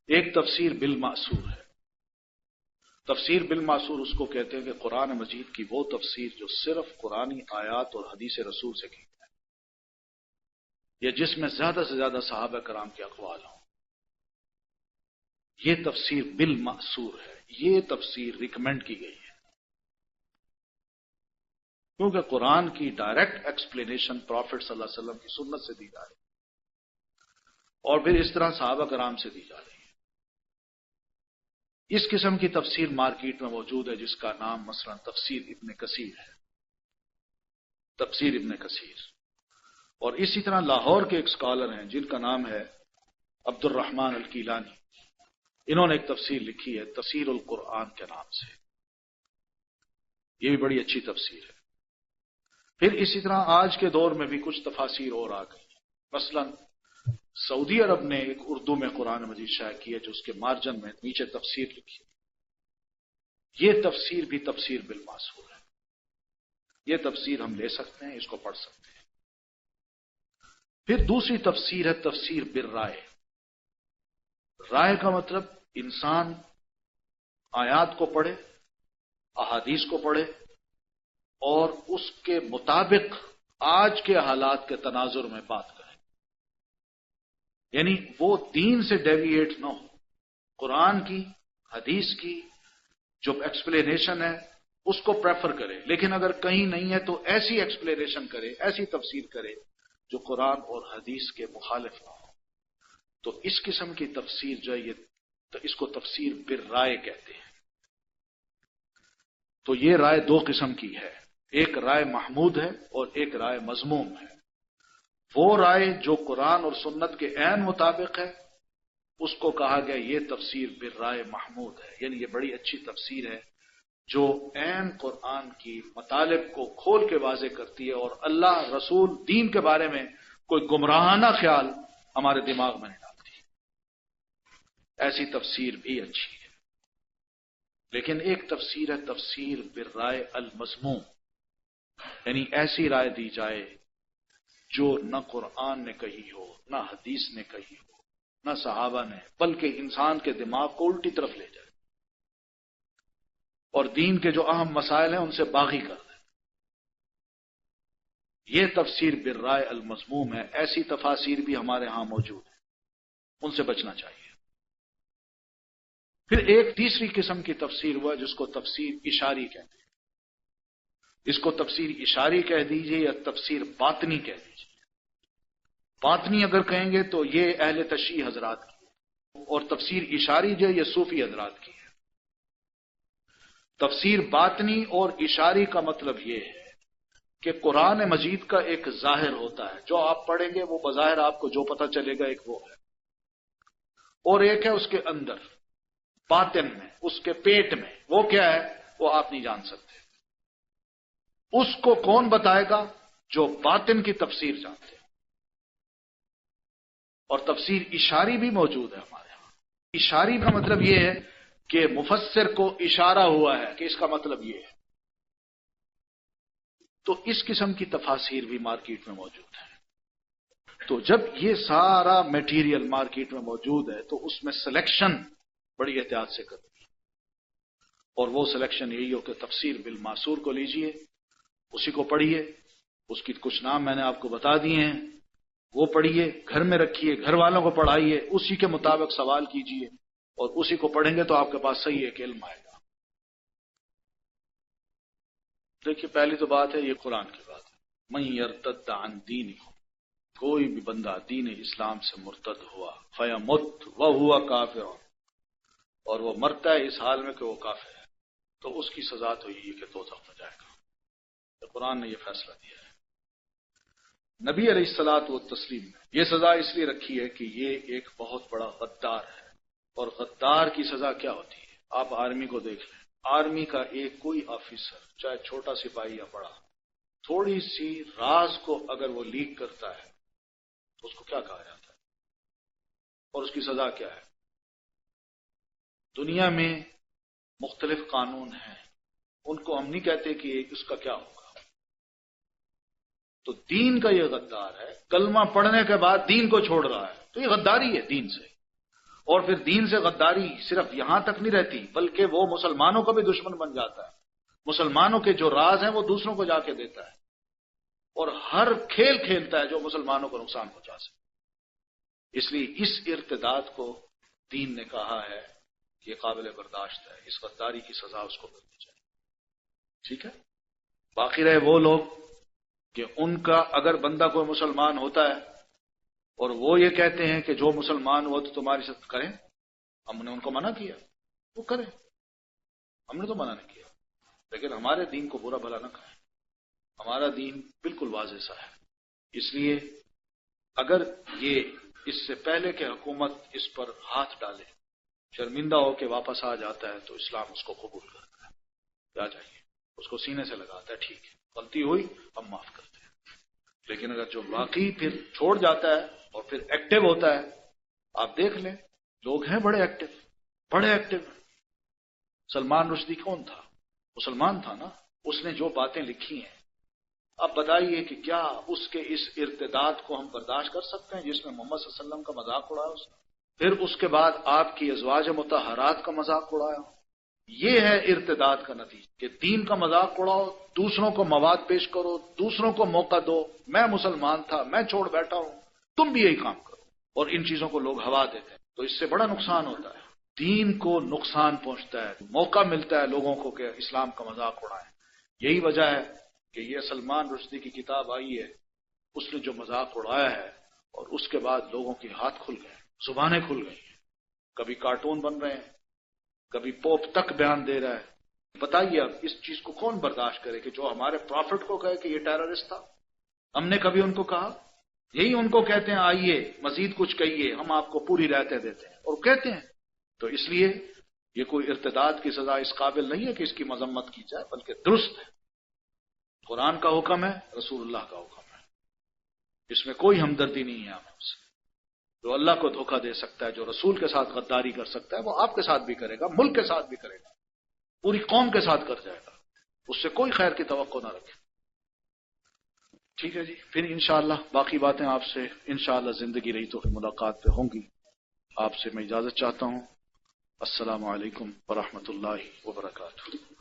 ایک تفسیر بالمأثور ہے۔ تفسیر بالمأثور اس کو کہتے ہیں کہ قرآن مجید کی وہ تفسیر جو صرف قرآنی آیات اور حدیث رسول سے کی ہے، یا جس میں زیادہ سے زیادہ صحابہ کرام کے اقوال ہوں، یہ تفسیر بالمأثور ہے، یہ تفسیر ریکمینڈ کی گئی ہے، کیونکہ قرآن کی ڈائریکٹ ایکسپلینیشن پروفٹ صلی اللہ علیہ وسلم کی سنت سے دی جا رہی ہے، اور پھر اس طرح صحابہ کرام سے دی جا رہی ہے۔ اس قسم کی تفسیر مارکیٹ میں موجود ہے جس کا نام مثلا تفسیر ابن کثیر ہے، تفسیر ابن کثیر۔ اور اسی طرح لاہور کے ایک اسکالر ہیں جن کا نام ہے عبد الرحمن الکیلانی، انہوں نے ایک تفسیر لکھی ہے تفسیر القرآن کے نام سے، یہ بھی بڑی اچھی تفسیر ہے۔ پھر اسی طرح آج کے دور میں بھی کچھ تفاسیر اور آ گئی، مثلا سعودی عرب نے ایک اردو میں قرآن مجید شائع کی ہے جو اس کے مارجن میں نیچے تفسیر لکھی ہے، یہ تفسیر بھی تفسیر بالمأثور ہے، یہ تفسیر ہم لے سکتے ہیں، اس کو پڑھ سکتے ہیں۔ پھر دوسری تفسیر ہے تفسیر بالرائے۔ رائے کا مطلب انسان آیات کو پڑھے، احادیث کو پڑھے، اور اس کے مطابق آج کے حالات کے تناظر میں بات کرے، یعنی وہ دین سے ڈیویٹ نہ ہو، قرآن کی حدیث کی جو ایکسپلینیشن ہے اس کو پریفر کرے، لیکن اگر کہیں نہیں ہے تو ایسی ایکسپلینیشن کرے، ایسی تفسیر کرے جو قرآن اور حدیث کے مخالف نہ ہو۔ تو اس قسم کی تفسیر جو ہے تو اس کو تفسیر بالرائے کہتے ہیں۔ تو یہ رائے 2 قسم کی ہے، ایک رائے محمود ہے اور ایک رائے مذموم ہے۔ وہ رائے جو قرآن اور سنت کے عین مطابق ہے اس کو کہا گیا یہ تفسیر بالرائے محمود ہے، یعنی یہ بڑی اچھی تفسیر ہے جو عین قرآن کی مطالب کو کھول کے واضح کرتی ہے، اور اللہ رسول دین کے بارے میں کوئی گمراہانہ خیال ہمارے دماغ میں نہیں ڈالتی۔ ایسی تفسیر بھی اچھی ہے۔ لیکن ایک تفسیر ہے تفسیر بالرائے المذموم، یعنی ایسی رائے دی جائے جو نہ قرآن نے کہی ہو نہ حدیث نے کہی ہو، نہ صحابہ نے، بلکہ انسان کے دماغ کو الٹی طرف لے جائے اور دین کے جو اہم مسائل ہیں ان سے باغی کر دے۔ یہ تفسیر بالرائے المذموم ہے۔ ایسی تفاسیر بھی ہمارے ہاں موجود ہیں، ان سے بچنا چاہیے۔ پھر ایک تیسری قسم کی تفسیر ہوا جس کو تفسیر اشاری کہتے ہیں۔ اس کو تفسیر اشاری کہہ دیجئے یا تفسیر باطنی کہہ دیجئے۔ باطنی اگر کہیں گے تو یہ اہل تشیع حضرات کی ہے، اور تفسیر اشاری جو یہ صوفی حضرات کی ہے۔ تفسیر باطنی اور اشاری کا مطلب یہ ہے کہ قرآن مجید کا ایک ظاہر ہوتا ہے، جو آپ پڑھیں گے وہ بظاہر آپ کو جو پتہ چلے گا، ایک وہ ہے، اور ایک ہے اس کے اندر باطن میں، اس کے پیٹ میں، وہ کیا ہے وہ آپ نہیں جان سکتے۔ اس کو کون بتائے گا؟ جو باطن کی تفسیر جانتے ہیں۔ اور تفسیر اشاری بھی موجود ہے ہمارے ہاں۔ اشاری کا مطلب یہ ہے کہ مفسر کو اشارہ ہوا ہے کہ اس کا مطلب یہ ہے۔ تو اس قسم کی تفاسیر بھی مارکیٹ میں موجود ہے۔ تو جب یہ سارا میٹیریل مارکیٹ میں موجود ہے تو اس میں سلیکشن بڑی احتیاط سے کرنی ہے، اور وہ سلیکشن یہی ہو کہ تفسیر بالماسور کو لیجئے، اسی کو پڑھیے، اس کی کچھ نام میں نے آپ کو بتا دیے ہیں، وہ پڑھیے، گھر میں رکھیے، گھر والوں کو پڑھائیے، اسی کے مطابق سوال کیجئے، اور اسی کو پڑھیں گے تو آپ کے پاس صحیح ایک علم آئے گا۔ دیکھیے پہلی تو بات ہے یہ قرآن کی بات ہے، من یرتد عن دینہ، کوئی بھی بندہ دین اسلام سے مرتد ہوا، فیمت وہو کافر، اور وہ مرتا ہے اس حال میں کہ وہ کافر ہے، تو اس کی سزا تو یہی ہے کہ دوزخ میں جائے گا۔ تو قرآن نے یہ فیصلہ دیا ہے۔ نبی علیہ الصلوۃ والتسلیم نے یہ سزا اس لیے رکھی ہے کہ یہ ایک بہت بڑا غدار ہے، اور غدار کی سزا کیا ہوتی ہے؟ آپ آرمی کو دیکھ لیں، آرمی کا ایک کوئی آفیسر، چاہے چھوٹا سپاہی یا بڑا، تھوڑی سی راز کو اگر وہ لیک کرتا ہے تو اس کو کیا کہا جاتا ہے، اور اس کی سزا کیا ہے؟ دنیا میں مختلف قانون ہیں، ان کو ہم نہیں کہتے کہ اس کا کیا ہوگا۔ تو دین کا یہ غدار ہے، کلمہ پڑھنے کے بعد دین کو چھوڑ رہا ہے، تو یہ غداری ہے دین سے۔ اور پھر دین سے غداری صرف یہاں تک نہیں رہتی، بلکہ وہ مسلمانوں کا بھی دشمن بن جاتا ہے۔ مسلمانوں کے جو راز ہیں وہ دوسروں کو جا کے دیتا ہے، اور ہر کھیل کھیلتا ہے جو مسلمانوں کو نقصان پہنچا سکے۔ اس لیے اس ارتداد کو دین نے کہا ہے کہ یہ قابل برداشت ہے، اس غداری کی سزا اس کو ملنی چاہیے۔ ٹھیک ہے؟ باقی رہے وہ لوگ کہ ان کا اگر بندہ کوئی مسلمان ہوتا ہے اور وہ یہ کہتے ہیں کہ جو مسلمان ہوا تو تمہاری ساتھ کریں، ہم نے ان کو منع کیا وہ کریں، ہم نے تو منع نہیں کیا، لیکن ہمارے دین کو برا بھلا نہ کہیں۔ ہمارا دین بالکل واضح سا ہے۔ اس لیے اگر یہ اس سے پہلے کہ حکومت اس پر ہاتھ ڈالے شرمندہ ہو کے واپس آ جاتا ہے تو اسلام اس کو قبول کرتا ہے، آ جائیے، اس کو سینے سے لگاتا ہے، ٹھیک ہے غلطی ہوئی ہم معاف کرتے ہیں۔ لیکن اگر جو باقی پھر چھوڑ جاتا ہے اور پھر ایکٹیو ہوتا ہے، آپ دیکھ لیں لوگ ہیں بڑے ایکٹیو۔ سلمان رشدی کون تھا؟ مسلمان تھا نا، اس نے جو باتیں لکھی ہیں، اب بتائیے کہ کیا اس کے اس ارتداد کو ہم برداشت کر سکتے ہیں جس میں محمد صلی اللہ علیہ وسلم کا مذاق اڑایا اس نے، پھر اس کے بعد آپ کی ازواج مطہرات کا مذاق اڑایا؟ یہ ہے ارتداد کا نتیجہ کہ دین کا مذاق اڑاؤ، دوسروں کو مواد پیش کرو، دوسروں کو موقع دو، میں مسلمان تھا میں چھوڑ بیٹھا ہوں، تم بھی یہی کام کرو، اور ان چیزوں کو لوگ ہوا دیتے ہیں۔ تو اس سے بڑا نقصان ہوتا ہے، دین کو نقصان پہنچتا ہے، موقع ملتا ہے لوگوں کو کہ اسلام کا مذاق اڑائیں۔ یہی وجہ ہے کہ یہ سلمان رشدی کی کتاب آئی ہے، اس نے جو مذاق اڑایا ہے، اور اس کے بعد لوگوں کے ہاتھ کھل گئے، زبانیں کھل گئی ہیں، کبھی کارٹون بن رہے ہیں، کبھی پوپ تک بیان دے رہا ہے۔ بتائیے اب اس چیز کو کون برداشت کرے کہ جو ہمارے پروفٹ کو کہے کہ یہ ٹیررسٹ تھا؟ ہم نے کبھی ان کو کہا؟ یہی ان کو کہتے ہیں آئیے مزید کچھ کہیے، ہم آپ کو پوری رعایتیں دیتے ہیں، اور کہتے ہیں۔ تو اس لیے یہ کوئی ارتداد کی سزا اس قابل نہیں ہے کہ اس کی مذمت کی جائے، بلکہ درست ہے، قرآن کا حکم ہے، رسول اللہ کا حکم ہے، اس میں کوئی ہمدردی نہیں ہے ہمیں سے۔ جو اللہ کو دھوکہ دے سکتا ہے، جو رسول کے ساتھ غداری کر سکتا ہے، وہ آپ کے ساتھ بھی کرے گا، ملک کے ساتھ بھی کرے گا، پوری قوم کے ساتھ کر جائے گا، اس سے کوئی خیر کی توقع نہ رکھے۔ ٹھیک ہے جی، پھر انشاءاللہ باقی باتیں آپ سے انشاءاللہ زندگی رہی تو پھر ملاقات پہ ہوں گی۔ آپ سے میں اجازت چاہتا ہوں۔ السلام علیکم ورحمۃ اللہ وبرکاتہ۔